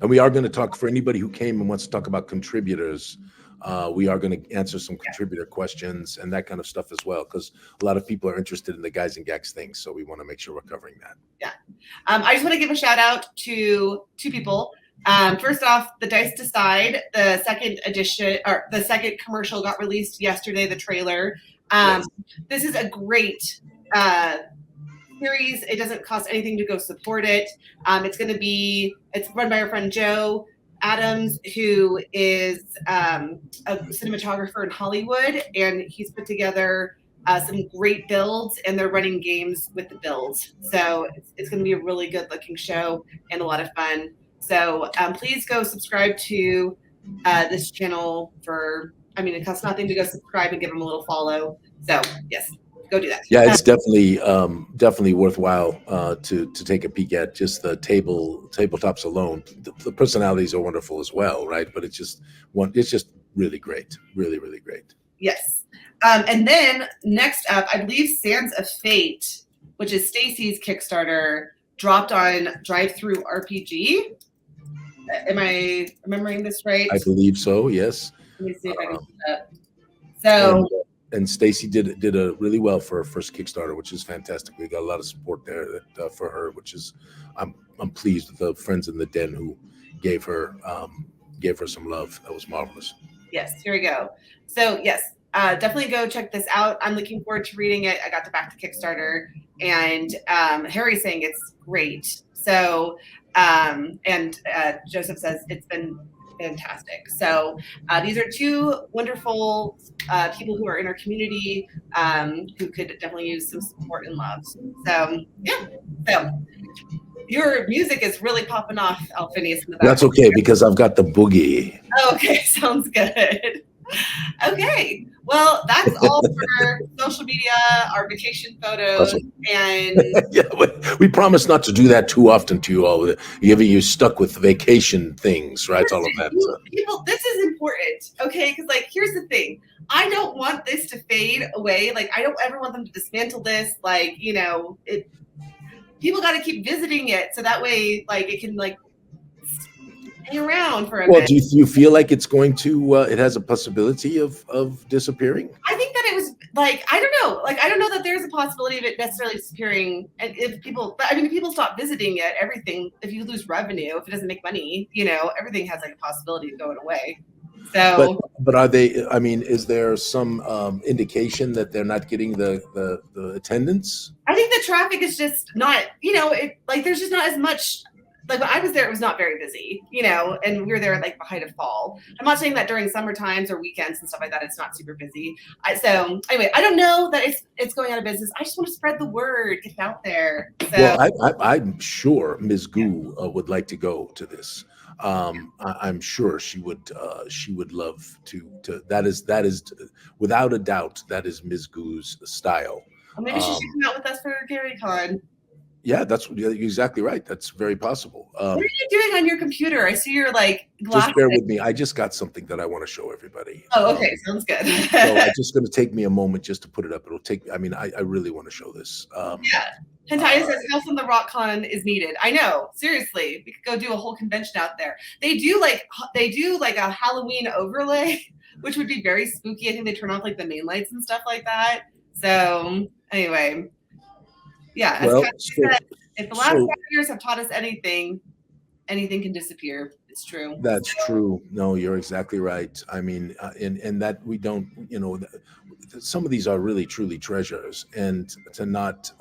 And we are going to talk, for anybody who came and wants to talk about contributors, we are going to answer some contributor questions and that kind of stuff as well, because a lot of people are interested in the Guys and Gags thing, so we want to make sure we're covering that. Yeah. I just want to give a shout out to 2 people. First off, the Dice Decide, the second edition, or the second commercial got released yesterday, the trailer. This is a great series. It doesn't cost anything to go support it. It's run by our friend Joe Adams, who is a cinematographer in Hollywood, and he's put together some great builds, and they're running games with the builds. So it's going to be a really good looking show and a lot of fun. So please go subscribe to this channel it costs nothing to go subscribe and give them a little follow. So yes, go do that. Yeah, it's definitely worthwhile to take a peek at just the tabletops alone. The personalities are wonderful as well, right? But it's just really great, really, really great. Yes. And then next up, I believe Sands of Fate, which is Stacy's Kickstarter, dropped on Drive-Thru RPG. Am I remembering this right? I believe so, yes. Let me see if I can put it up. So and Stacy did a really well for her first Kickstarter, which is fantastic. We got a lot of support there for her, which is I'm pleased with the friends in the den who gave her some love. That was marvelous. Yes, here we go. So yes, definitely go check this out. I'm looking forward to reading it. I got to back the Kickstarter, and Harry's saying it's great. So Joseph says it's been fantastic. So these are two wonderful people who are in our community who could definitely use some support and love. So yeah. So your music is really popping off, Alphinius, in the back. That's okay because I've got the boogie. Okay, sounds good. Okay, well, that's all for social media, our vacation photos, and yeah, we promise not to do that too often to you all. You're stuck with vacation things, right? All of that. People, this is important, okay? Because like, here's the thing: I don't want this to fade away. Like, I don't ever want them to dismantle this. Like, people got to keep visiting it so that way, like, it can like hang around for a bit. Do you feel like it's going to? It has a possibility of disappearing? I think that it was like I don't know. Like I don't know that there's a possibility of it necessarily disappearing. And if people stop visiting it, everything. If you lose revenue, if it doesn't make money, everything has like a possibility of going away. So, but are they? I mean, is there some indication that they're not getting the attendance? I think the traffic is just not. There's just not as much. Like when I was there, it was not very busy, and we were there at like the height of fall. I'm not saying that during summer times or weekends and stuff like that, it's not super busy. So anyway, I don't know that it's going out of business. I just want to spread the word, get it out there. So, well, I'm sure Ms. Goo would like to go to this. I'm sure she would love to. That is without a doubt, that is Ms. Goo's style. Well, maybe she should come out with us for GaryCon. Yeah, you're exactly right. That's very possible. What are you doing on your computer? I see your like glasses. Just bear with me. I just got something that I want to show everybody. Oh, okay. Sounds good. So it's just going to take me a moment just to put it up. It'll take. I mean, I really want to show this. Yeah. Hentai says House on the Rock Con is needed. I know. Seriously, we could go do a whole convention out there. They do like a Halloween overlay, which would be very spooky. I think they turn off like the main lights and stuff like that. So anyway. Yeah, well, if the last 5 years have taught us anything can disappear. It's true. That's true. No, you're exactly right. I mean, and that we don't, some of these are really truly treasures, and to not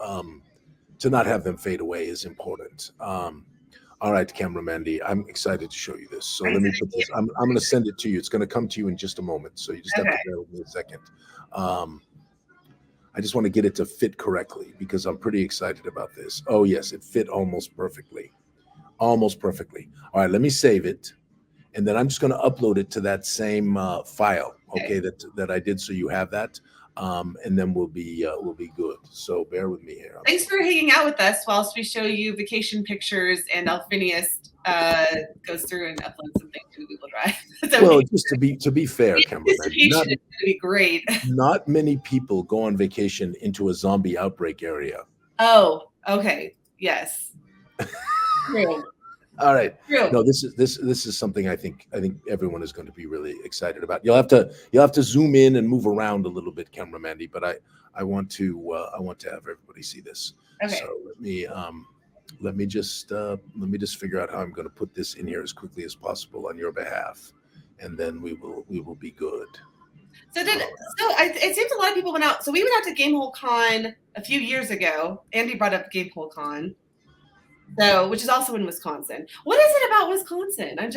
have them fade away is important. All right, camera Mandy, I'm excited to show you this. So let me put this. I'm going to send it to you. It's going to come to you in just a moment. So you just have to bear with me a second. I just want to get it to fit correctly because I'm pretty excited about this. Oh, yes, it fit almost perfectly. Almost perfectly. All right, let me save it. And then I'm just going to upload it to that same file, okay, that I did, so you have that. And then we'll be good. So bear with me here. Thanks for hanging out with us whilst we show you vacation pictures and Alphinius goes through and uploads something to Google Drive. Well, just to be fair, cameraman, is going to be great. Not many people go on vacation into a zombie outbreak area. Oh, okay. Yes. True. All right. True. No, this is something I think everyone is going to be really excited about. You'll have to zoom in and move around a little bit, camera Mandy, but I want to have everybody see this. Okay. So let me just figure out how I'm going to put this in here as quickly as possible on your behalf, and then we will be good. It seems a lot of people went out. So we went out to Gamehole Con a few years ago. Andy brought up Gamehole Con. So, which is also in Wisconsin. What is it about Wisconsin? I have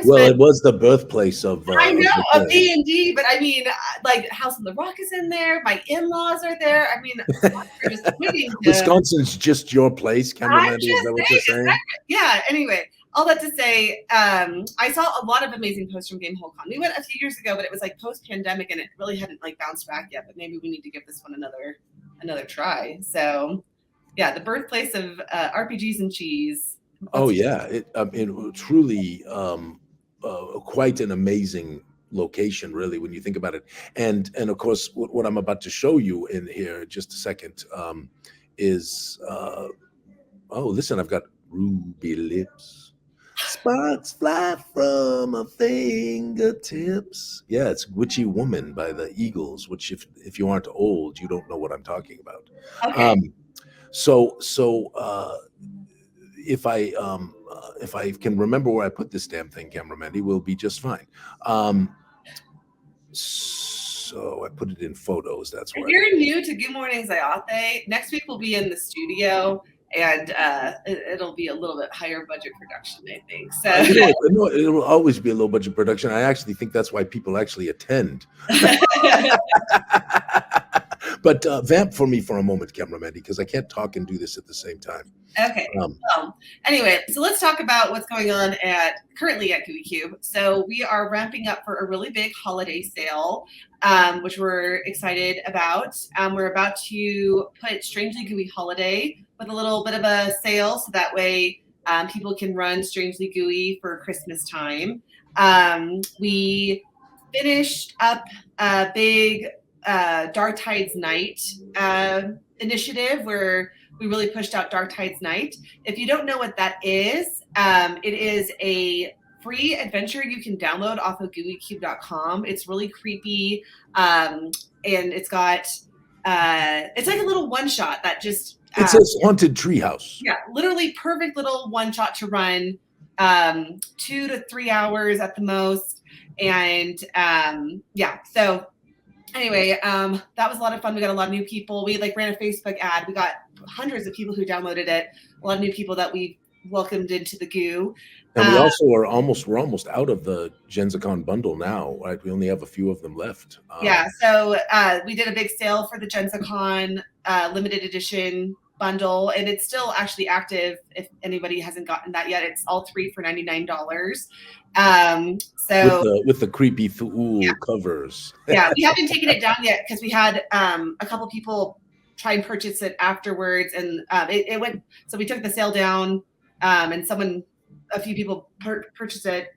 Well, spent. it was the birthplace of I know the of play. D&D, but I mean, like House on the Rock is in there. My in-laws are there. I mean, we're just waiting to. Wisconsin's just your place, I'm Mandy. Is just that what you're saying. saying? Yeah. Anyway, all that to say, I saw a lot of amazing posts from Game Con. We went a few years ago, but it was like post-pandemic, and it really hadn't like bounced back yet. But maybe we need to give this one another try. So, yeah, the birthplace of RPGs and cheese. Oh yeah, it truly quite an amazing location, really, when you think about it. And of course, what I'm about to show you in here in just a second is oh, listen, I've got ruby lips, sparks fly from her fingertips. Yeah, it's "Witchy Woman" by the Eagles, which if you aren't old, you don't know what I'm talking about. Okay. So if I can remember where I put this damn thing, Mandy, we'll be just fine. So I put it in photos. That's If where you're new to Goo Morning, Zyathé, next week we'll be in the studio, and it'll be a little bit higher budget production, I think. So it will always be a low budget production. I actually think that's why people actually attend. But vamp for me for a moment, Mandy, because I can't talk and do this at the same time. Okay. Anyway, so let's talk about what's going on currently at Gooey Cube. So we are ramping up for a really big holiday sale, which we're excited about. We're about to put Strangely Gooey Holiday with a little bit of a sale, so that way people can run Strangely Gooey for Christmas time. We finished up a big Dark Tides Night initiative where we really pushed out Dark Tides Night. If you don't know what that is, it is a free adventure you can download off of gooeycube.com. It's really creepy, and it's got it's like a little one shot that just it's a haunted treehouse. Yeah, literally perfect little one shot to run, 2 to 3 hours at the most, and yeah, so. Anyway, that was a lot of fun. We got a lot of new people. We ran a Facebook ad. We got hundreds of people who downloaded it. A lot of new people that we welcomed into the Goo. And we also we're almost out of the GenzaCon bundle now, right? We only have a few of them left. Yeah, so we did a big sale for the GenzaCon limited edition bundle, and it's still actually active if anybody hasn't gotten that yet. It's all 3 for $99. So with the creepy covers. Yeah, we haven't taken it down yet because we had a couple people try and purchase it afterwards, and it went. So we took the sale down, and a few people purchased it.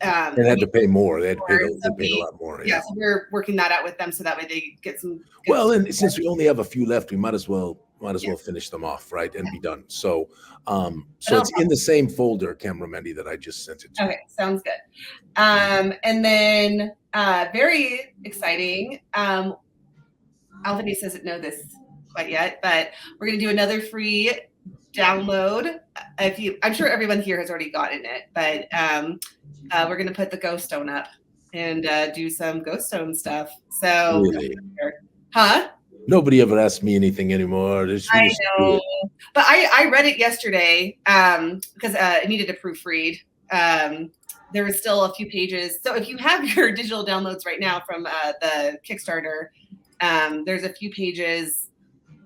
And had to pay more. They had to pay a lot more. Yeah, so we're working that out with them so that way they get some. Well, and since we only have a few left, we might as well finish them off, right, and be done. So, it's in the same folder, Mandy, that I just sent it to. Okay, sounds good. And then very exciting. Alphinius doesn't know this quite yet, but we're going to do another free download. I'm sure everyone here has already gotten it, but we're going to put the Ghost Stone up and do some Ghost Stone stuff. So, really? Huh? Nobody ever asks me anything anymore. I know, but I read it yesterday because it needed to proofread. There was still a few pages. So if you have your digital downloads right now from the Kickstarter, there's a few pages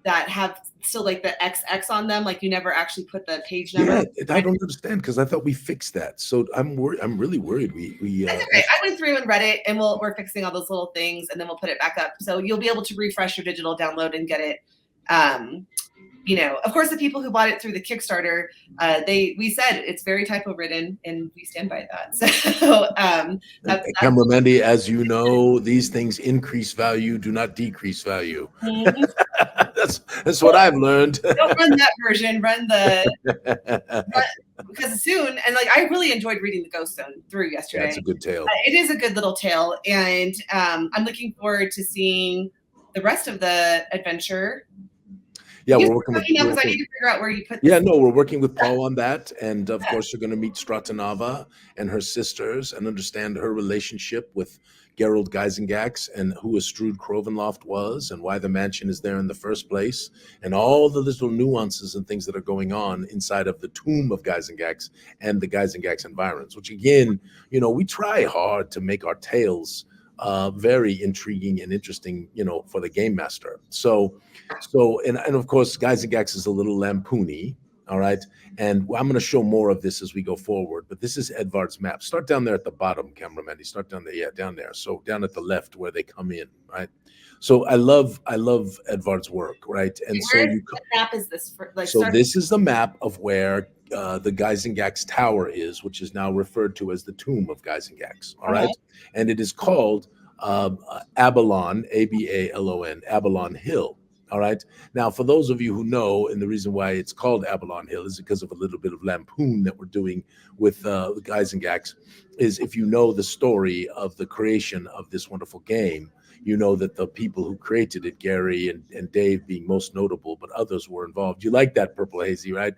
that have still the XX on them. You never actually put the page number. Yeah, I don't understand because I thought we fixed that. So I'm worried. I'm really worried. That's okay. I went through and read it, and we're fixing all those little things, and then we'll put it back up. So you'll be able to refresh your digital download and get it. Of course, the people who bought it through the Kickstarter, we said it's very typo ridden, and we stand by that. So, Camera Mandy, as you know, these things increase value, do not decrease value. Mm-hmm. that's what I've learned. Don't run that version. Run because soon, and I really enjoyed reading the Ghost Stone through yesterday. That's a good tale. It is a good little tale, and I'm looking forward to seeing the rest of the adventure. Yeah, we're working with. Because I need to figure out where you put this. Yeah, no, we're working with Paul on that, and of course, you're going to meet Stratanava and her sisters and understand her relationship with Gerald Geisengax and who Astrud Crovenloft was and why the mansion is there in the first place, and all the little nuances and things that are going on inside of the tomb of Geisengax and the Geisengax environs, which again, we try hard to make our tales very intriguing and interesting, for the game master. So and of course, Geisengax is a little lampoony. All right. And I'm going to show more of this as we go forward, but this is Edvard's map. Start down there at the bottom, cameraman. Start down there. Yeah, down there. So down at the left where they come in, right? So I love Edvard's work, right? And what map is this for? This is the map of where the Geisengax Tower is, which is now referred to as the Tomb of Geisengax. All right. And it is called Abalon, Abalon, Abalon Hill. All right. Now, for those of you who know, and the reason why it's called Abalon Hill is because of a little bit of lampoon that we're doing with Geisengax, is if you know the story of the creation of this wonderful game, you know that the people who created it, Gary and Dave being most notable, but others were involved. You like that, Purple Hazy, right?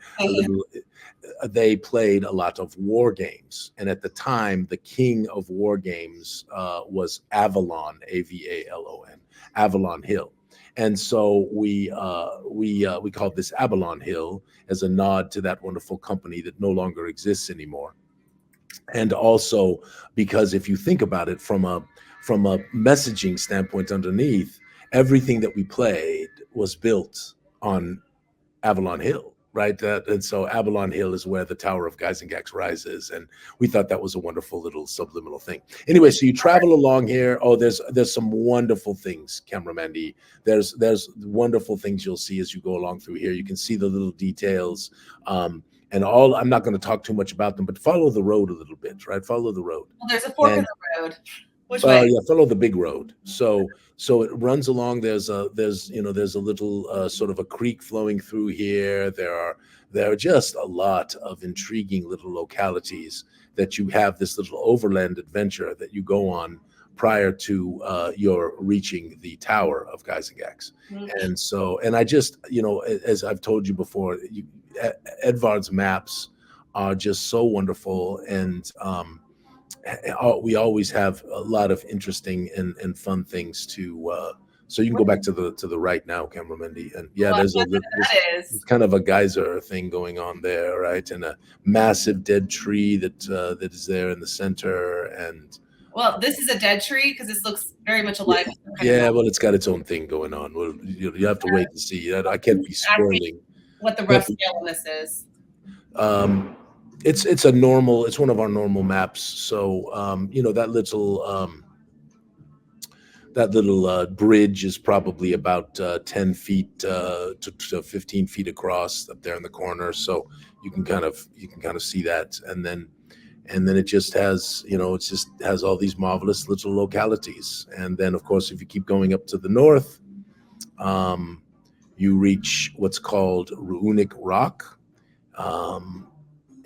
They played a lot of war games. And at the time, the king of war games was Avalon, Avalon, Avalon Hill. And so we called this Abalon Hill as a nod to that wonderful company that no longer exists anymore. And also because if you think about it from a messaging standpoint underneath, everything that we played was built on Avalon Hill, right? And so Avalon Hill is where the Tower of Geisengax rises, and we thought that was a wonderful little subliminal thing. Anyway, so you travel along here. Oh, there's some wonderful things, cameraman D. There's wonderful things you'll see as you go along through here. You can see the little details, and all. I'm not going to talk too much about them, but follow the road a little bit, right? Follow the road. Well, there's a fork in the road. Which way? Yeah, follow the big road. So it runs along. There's a little sort of a creek flowing through here. There are just a lot of intriguing little localities that you have this little overland adventure that you go on prior to your reaching the Tower of Geisengax. Mm-hmm. And I just, as I've told you before, Edvard's maps are just so wonderful, and we always have a lot of interesting and fun things to. So you can go back to the right now, cameraman D. And yeah, there's kind of a geyser thing going on there, right? And a massive dead tree that is there in the center. And well, this is a dead tree because this looks very much alive. Yeah, well, it's got its own thing going on. Well, you have to wait to see. I can't be spoiling what the rough scale on this is. It's one of our normal maps. So that little bridge is probably about 10 feet to 15 feet across up there in the corner. So you can kind of see that, and then it just has has all these marvelous little localities. And then of course, if you keep going up to the north, you reach what's called Runic Rock.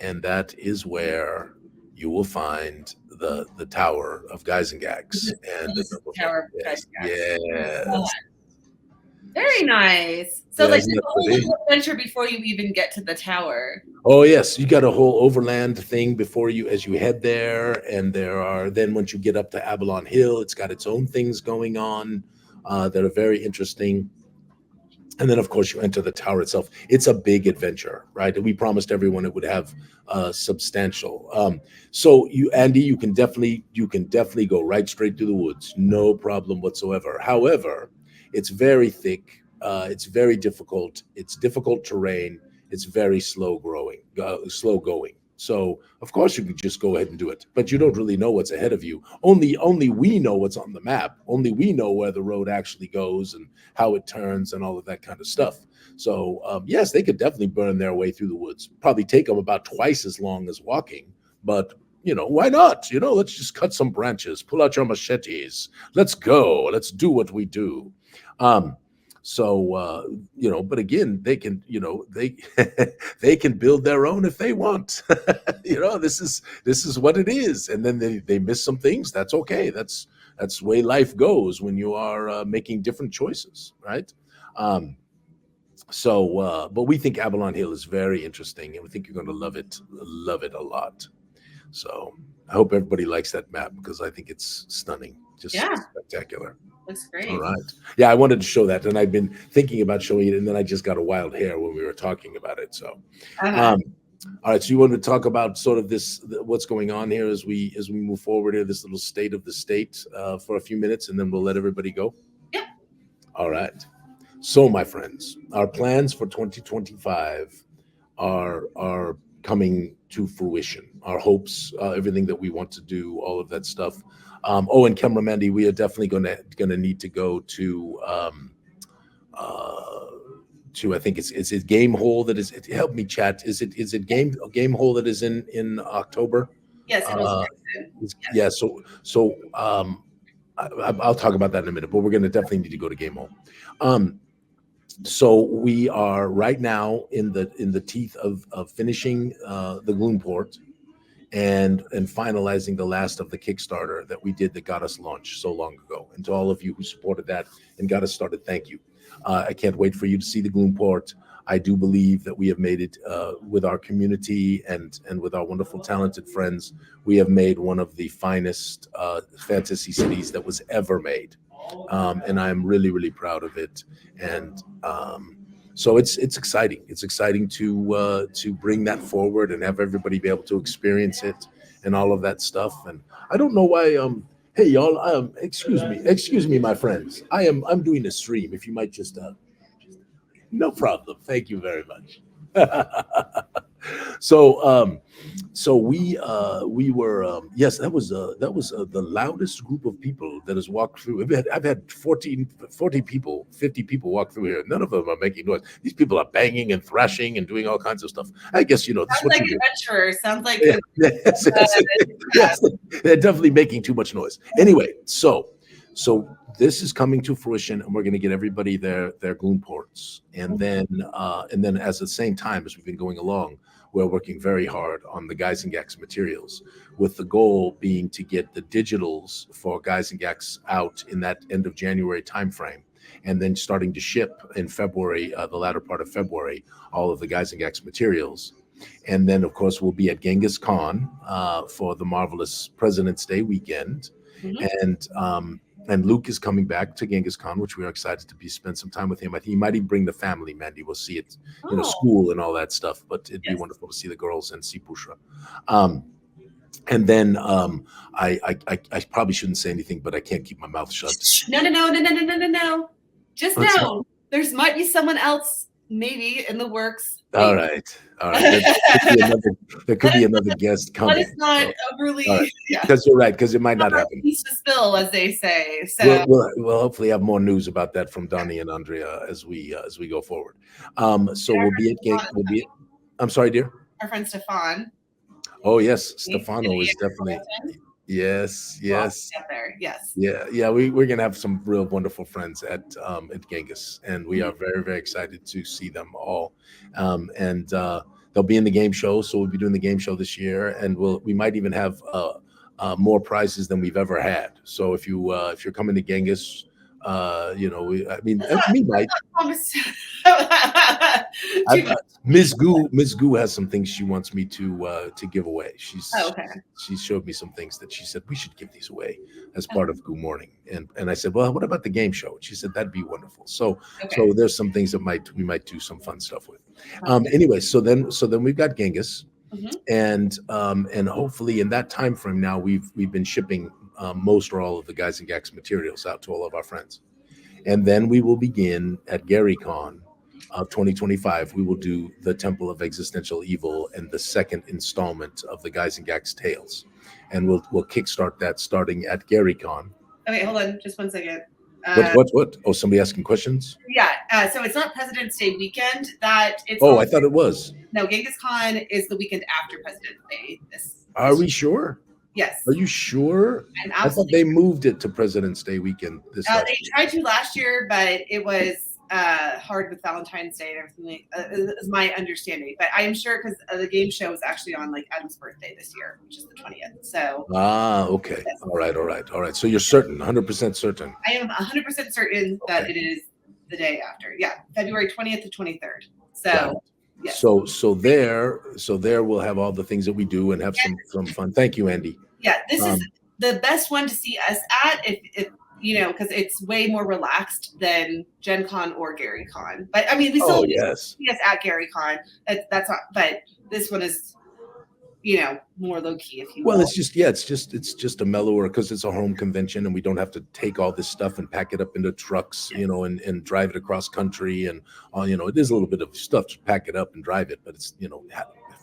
And that is where you will find the Tower of Geisengax. And the Tower of Geisengax. Yes. Oh, very nice. So there's a whole little adventure before you even get to the tower. Oh yes, you got a whole overland thing before you as you head there, and then once you get up to Abalon Hill, it's got its own things going on that are very interesting. And then, of course, you enter the tower itself. It's a big adventure, right? And we promised everyone it would have substantial. So Andy, you can definitely go right straight through the woods, no problem whatsoever. However, it's very thick. It's very difficult. It's difficult terrain. It's very slow going. So, of course, you could just go ahead and do it, but you don't really know what's ahead of you. Only we know what's on the map. Only we know where the road actually goes and how it turns and all of that kind of stuff. So, yes, they could definitely burn their way through the woods. Probably take them about twice as long as walking, but why not? Let's just cut some branches, pull out your machetes. Let's go. Let's do what we do. But again, they can, they can build their own if they want. This is what it is. And then they miss some things. That's okay. That's the way life goes when you are making different choices, right? But we think Avalon Hill is very interesting, and we think you're going to love it a lot. So I hope everybody likes that map because I think it's stunning. Just Yeah. spectacular. Looks great. All right. Yeah, I wanted to show that, and I've been thinking about showing it, and then I just got a wild hair when we were talking about it. So, all right. So you want to talk about sort of what's going on here as we move forward here, this little state of the state for a few minutes, and then we'll let everybody go. Yep. All right. So, my friends, our plans for 2025 are coming to fruition. Our hopes, everything that we want to do, all of that stuff. And Camera Mandy, we are definitely gonna need to go to I think it's a game hole that is. Help me, chat. Is it game hole that is in October? Yes, it was. Yeah. So I'll talk about that in a minute, but we're gonna definitely need to go to game hole. So we are right now in the teeth of finishing the Gloomport and finalizing the last of the Kickstarter that we did that got us launched so long ago. And to all of you who supported that and got us started, thank you. I can't wait for you to see the Gloomport. I do believe that we have made it with our community and with our wonderful, talented friends. We have made one of the finest fantasy cities that was ever made. And I'm really, really proud of it. And so it's exciting. It's exciting to bring that forward and have everybody be able to experience it and all of that stuff. And I don't know why. Hey y'all, excuse me, my friends. I'm doing a stream. If you might just no problem. Thank you very much. So we were yes, that was the loudest group of people that has walked through. I've had 40 people, 50 people walk through here. None of them are making noise. These people are banging and thrashing and doing all kinds of stuff. I guess this sounds is what like you adventurers. Sounds like yes, they're definitely making too much noise. Anyway, so this is coming to fruition, and we're going to get everybody their Gloomports, and then at the same time as we've been going along, we're working very hard on the Guys and Gax materials, with the goal being to get the digitals for Guys and Gax out in that end of January timeframe, and then starting to ship in February, the latter part of February, all of the Guys and Gax materials. And then, of course, we'll be at Genghis Khan for the marvelous President's Day weekend. Mm-hmm. And Luke is coming back to Genghis Khan, which we are excited to spend some time with him. I think he might even bring the family, Mandy. We'll see it, school and all that stuff. But it'd be wonderful to see the girls and see Bushra. And then I probably shouldn't say anything, but I can't keep my mouth shut. No. Just know there's might be someone else maybe in the works. Maybe. All right. There could be another guest coming. But it's not overly. Right. Yeah. Because you're right. Because it might not happen. Piece to spill, as they say. So we'll hopefully have more news about that from Donnie and Andrea as we go forward. So we'll be at game. I'm sorry, dear. Our friend Stefan. Oh yes, Stefano is definitely. Yes. Yes. Yeah. We're gonna have some real wonderful friends at Genghis, and we are very, very excited to see them all. And they'll be in the game show, so we'll be doing the game show this year, and we might even have more prizes than we've ever had. So if you're coming to Genghis, me might. Ms. Goo has some things she wants me to give away. She showed me some things that she said we should give these away as part of Goo Morning, and I said, well, what about the game show? She said that'd be wonderful. So there's some things that we might do some fun stuff with. Anyway, so then we've got Genghis, and hopefully in that time frame now we've been shipping most or all of the Guys and Gax materials out to all of our friends, and then we will begin at GaryCon of 2025. We will do the Temple of Existential Evil and the second installment of the Guys and Gax Tales, and we'll kickstart that starting at GaryCon. Okay, hold on, just 1 second. What? Oh, somebody asking questions? Yeah. So it's not President's Day weekend. I thought it was. No, Genghis Khan is the weekend after President's Day. Are we sure? Yes. Are you sure? I thought they moved it to President's Day weekend this last year. They tried to last year, but it was hard with Valentine's Day and everything. Is my understanding, but I am sure because the game show is actually on like Adam's birthday this year, which is the 20th. So. Okay. Yes. All right. So you're certain, 100% certain. I am 100% certain that it is the day after. Yeah, February 20th to 23rd. So. Right. Yes. So there we'll have all the things that we do and have some fun. Thank you, Andy. Yeah, this is the best one to see us at, if you know, because it's way more relaxed than Gen Con or Gary Con. But I mean, we still see us at Gary Con. That's not, but this one is, you know, more low key, if you will. Well, it's just a mellower, because it's a home convention and we don't have to take all this stuff and pack it up into trucks, you know, and drive it across country. And, you know, it is a little bit of stuff to pack it up and drive it, but it's, you know,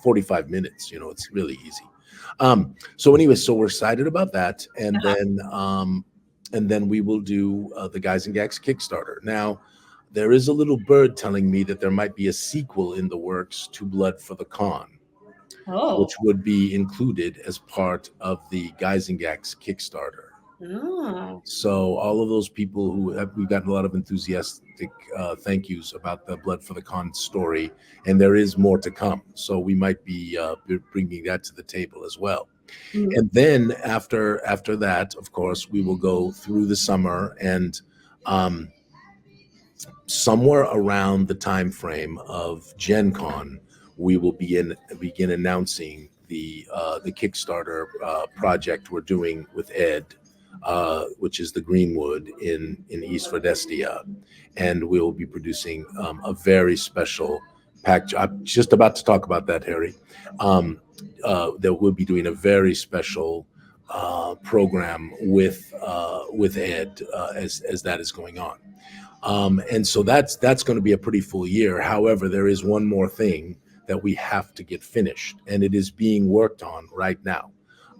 45 minutes, you know, it's really easy. So anyway, so we're excited about that. And then we will do the Guys and Gags Kickstarter. Now, there is a little bird telling me that there might be a sequel in the works to Blood for the Con. Oh. Which would be included as part of the Guys and Gags Kickstarter. Oh. So all of those people we've gotten a lot of enthusiastic thank yous about the Blood for the Con story, and there is more to come. So we might be bringing that to the table as well. Mm-hmm. And then after that, of course, we will go through the summer, and somewhere around the time frame of Gen Con, we will begin announcing the Kickstarter project we're doing with Ed, which is the Greenwood in East Fredestia, and we will be producing a very special package. I'm just about to talk about that, Harry. That we'll be doing a very special program with Ed as that is going on. And so that's going to be a pretty full year. However, there is one more thing that we have to get finished, and it is being worked on right now.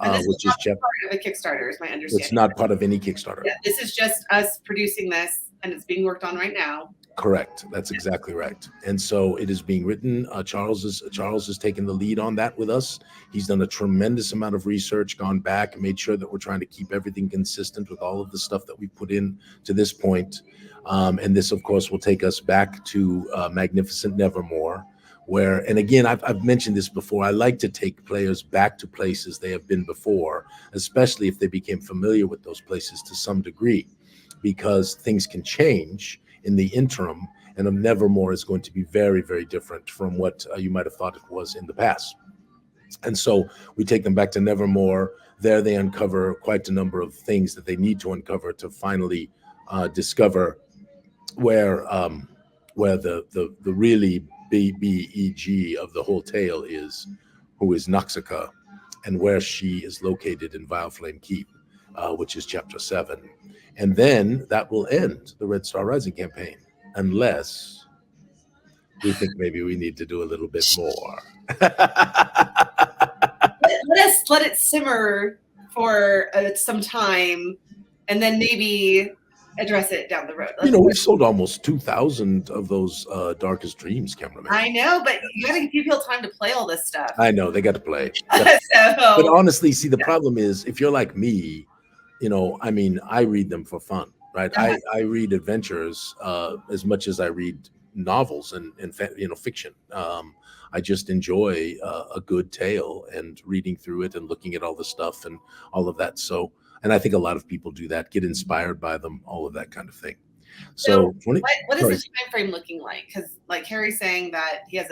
And this is not part of a Kickstarter, is my understanding. It's not part of any Kickstarter. Yeah, this is just us producing this, and it's being worked on right now. Correct. That's exactly right. And so it is being written. Charles has taken the lead on that with us. He's done a tremendous amount of research, gone back and made sure that we're trying to keep everything consistent with all of the stuff that we put in to this point. And this, of course, will take us back to Magnificent Nevermore, where, and again, I've mentioned this before, I like to take players back to places they have been before, especially if they became familiar with those places to some degree, because things can change in the interim, and Nevermore is going to be very, very different from what you might have thought it was in the past. And so we take them back to Nevermore. There they uncover quite a number of things that they need to uncover to finally discover where the really BBEG of the whole tale is, who is Noxica, and where she is located in Vileflame Keep, which is chapter 7. And then that will end the Red Star Rising campaign, unless we think maybe we need to do a little bit more. Let it simmer for some time, and then maybe address it down the road. We've sold almost 2,000 of those Darkest Dreams, cameramen. I know, but you got to give people time to play all this stuff. I know, they got to play. But honestly, see, the problem is, if you're like me, I mean, I read them for fun, right? I read adventures as much as I read novels and fiction. I just enjoy a good tale and reading through it and looking at all the stuff and all of that. So, and I think a lot of people do that, get inspired by them, all of that kind of thing. So what is the time frame looking like? Because like Harry's saying that he has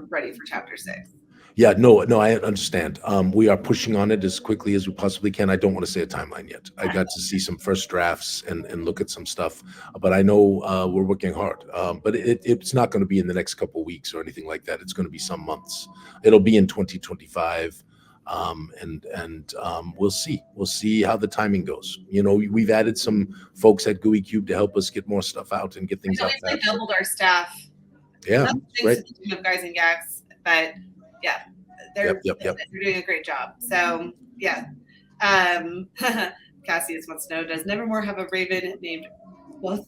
ready for chapter 6. Yeah, no, I understand. We are pushing on it as quickly as we possibly can. I don't want to say a timeline yet. I got to see some first drafts and look at some stuff, but I know we're working hard. But it's not going to be in the next couple of weeks or anything like that. It's going to be some months. It'll be in 2025. And we'll see. We'll see how the timing goes. We've added some folks at Gooey Cube to help us get more stuff out and get things out. We doubled our staff. Yeah, great. Of Guys and Gags, but yeah, they're doing a great job. So yeah, Cassius wants to know: does Nevermore have a raven named what?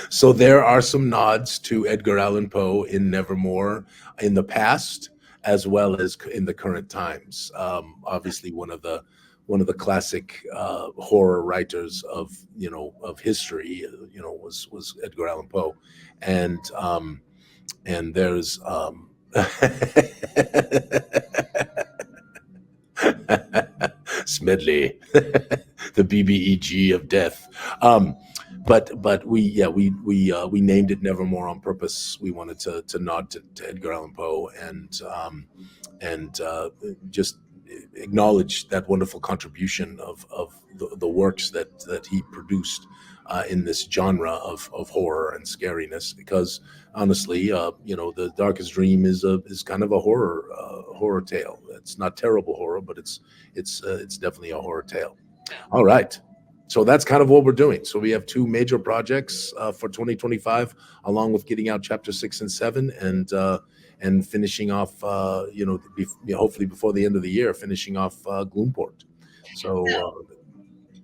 So there are some nods to Edgar Allan Poe in Nevermore in the past, as well as in the current times. Obviously, one of the classic horror writers of history, was Edgar Allan Poe, and there's Smedley, the BBEG of death. but we named it Nevermore on purpose. We wanted to nod to Edgar Allan Poe and just acknowledge that wonderful contribution of the works that he produced in this genre of horror and scariness. Because honestly, The Darkest Dream is kind of a horror tale. It's not terrible horror, but it's definitely a horror tale. All right. So that's kind of what we're doing. So we have two major projects for 2025, along with getting out chapter 6 and 7, and finishing off, hopefully before the end of the year, finishing off Gloomport. So.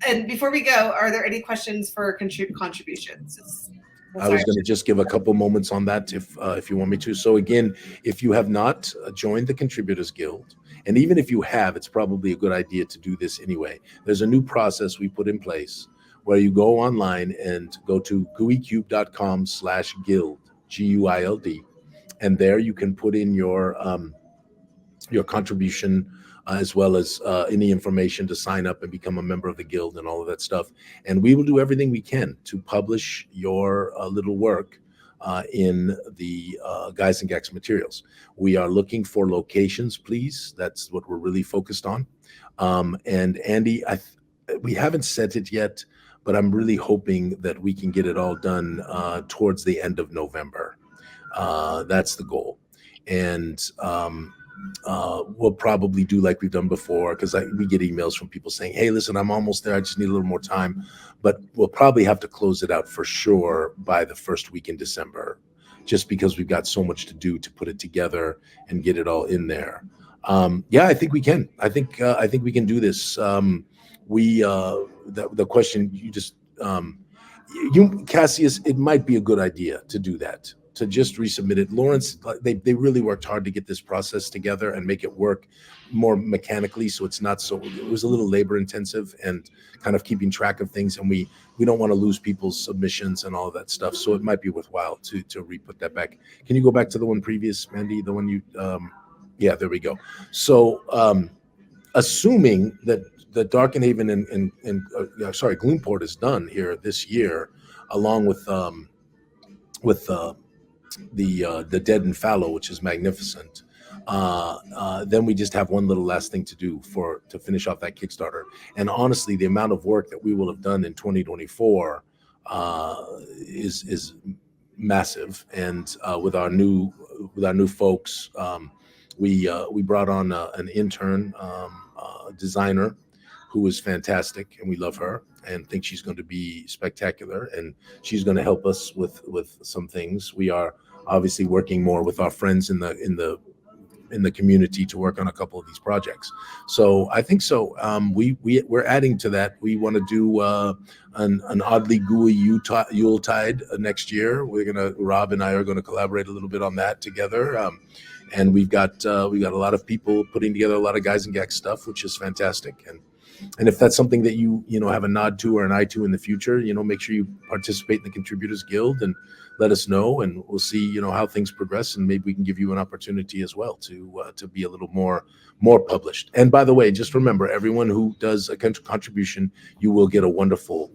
And before we go, are there any questions for contributions? I was going to just give a couple moments on that if you want me to. So again, if you have not joined the Contributors Guild, and even if you have, it's probably a good idea to do this anyway. There's a new process we put in place where you go online and go to gooeycube.com/guild, GUILD, and there you can put in your contribution, as well as any information to sign up and become a member of the guild and all of that stuff. And we will do everything we can to publish your little work in the Guys and Gags materials. We are looking for locations, please. That's what we're really focused on. And Andy, we haven't set it yet, but I'm really hoping that we can get it all done towards the end of November. That's the goal. And we'll probably do like we've done before, because we get emails from people saying, hey, listen, I'm almost there. I just need a little more time. But we'll probably have to close it out for sure by the first week in December, just because we've got so much to do to put it together and get it all in there. I think we can. I think we can do this. The question you just, Cassius, it might be a good idea to do that, to just resubmit it. Lawrence, they really worked hard to get this process together and make it work more mechanically, so it's not so, it was a little labor intensive and kind of keeping track of things, and we don't want to lose people's submissions and all of that stuff, so it might be worthwhile to re-put that back. Can you go back to the one previous, Mandy, the one you yeah, there we go. So assuming that the Darkenhaven and Gloomport is done here this year, along with the Dead and Fallow, which is magnificent. Then we just have one little last thing to do to finish off that Kickstarter. And honestly, the amount of work that we will have done in 2024 is massive. And with our new folks, we brought on an intern designer who is fantastic, and we love her and think she's going to be spectacular, and she's going to help us with some things. We are obviously working more with our friends in the community to work on a couple of these projects. So I think so. We're adding to that. We want to do an oddly gooey Yuletide next year. Rob and I are going to collaborate a little bit on that together. And we've got a lot of people putting together a lot of Guys and Gags stuff, which is fantastic. And if that's something that you have a nod to or an eye to in the future, make sure you participate in the Contributors Guild and let us know, and we'll see how things progress, and maybe we can give you an opportunity as well to be a little more published. And by the way, just remember, everyone who does a contribution, you will get a wonderful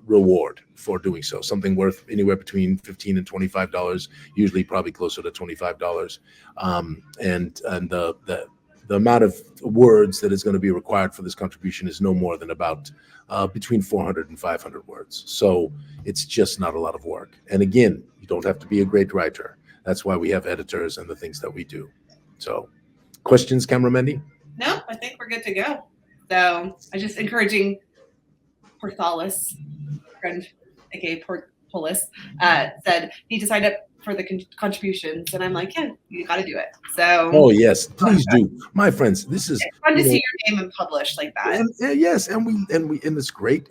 reward for doing so. Something worth anywhere between $15 and $25, usually probably closer to $25. And the amount of words that is going to be required for this contribution is no more than about between 400 and 500 words. So it's just not a lot of work. And again, you don't have to be a great writer. That's why we have editors and the things that we do. So questions, Camera Mendy? No, I think we're good to go. So I'm just encouraging Porthalis, friend, aka Portpolis, said, need to sign up for the contributions, and I'm like, yeah, you got to do it. So oh yes, please do, my friends. This is fun to see your name and published like that. Yes, and it's great.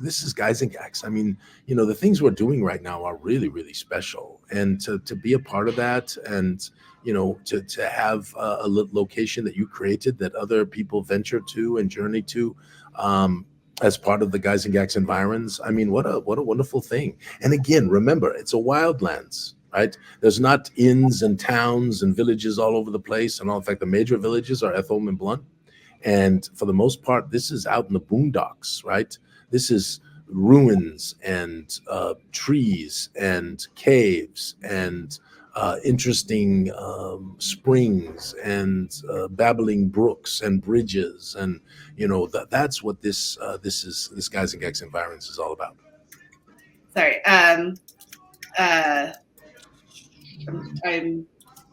This is Guys and Gags. I mean, the things we're doing right now are really, really special, and to be a part of that, and to have a location that you created that other people venture to and journey to, as part of the Guys and Gags environs. I mean, what a wonderful thing. And again, remember, it's a wildlands, right? There's not inns and towns and villages all over the place. And in fact, the major villages are Ethel and Blunt. And for the most part, this is out in the boondocks, right? This is ruins and trees and caves and interesting springs and babbling brooks and bridges, and that's what this Guys and Gex Environs is all about. Sorry, I'm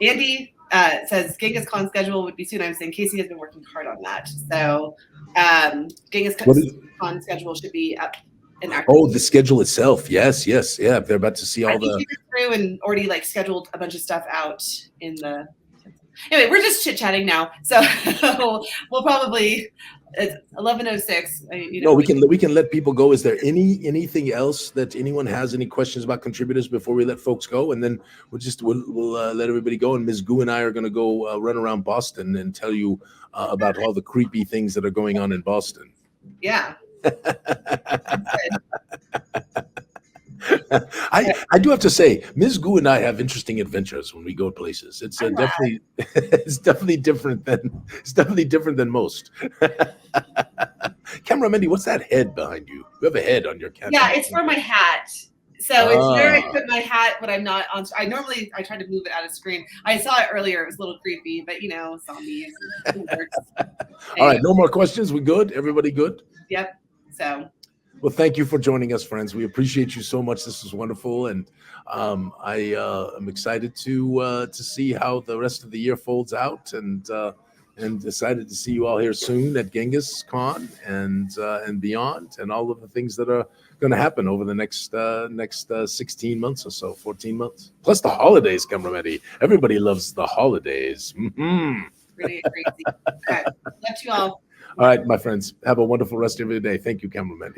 Andy says Genghis Khan schedule would be soon. I'm saying Casey has been working hard on that, so Genghis Khan schedule should be up. Oh, the schedule itself. Yes. Yeah. They're about to see all the through and already like scheduled a bunch of stuff out in the. Anyway, we're just chit chatting now, so we'll probably. It's 11:06. No, we can let people go. Is there anything else that anyone has any questions about contributors before we let folks go? And then we'll let everybody go. And Ms. Goo and I are going to go run around Boston and tell you about all the creepy things that are going on in Boston. Yeah. I do have to say, Ms. Goo and I have interesting adventures when we go places. It's definitely different than most. Camera Mindy, what's that head behind you? You have a head on your camera. Yeah, it's for my hat. So it's where I put my hat when I'm not on. I try to move it out of screen. I saw it earlier. It was a little creepy, but zombies. All right, no more questions. We good? Everybody good? Yep. So. Well, thank you for joining us, friends. We appreciate you so much. This was wonderful, and I am excited to see how the rest of the year folds out, and excited to see you all here soon at Genghis Khan and beyond, and all of the things that are going to happen over the next 16 months or so, 14 months, plus the holidays. Cameraman, everybody loves the holidays. Mm-hmm. Pretty crazy. Okay. Love you all. All right, my friends, have a wonderful rest of your day. Thank you, Cameraman.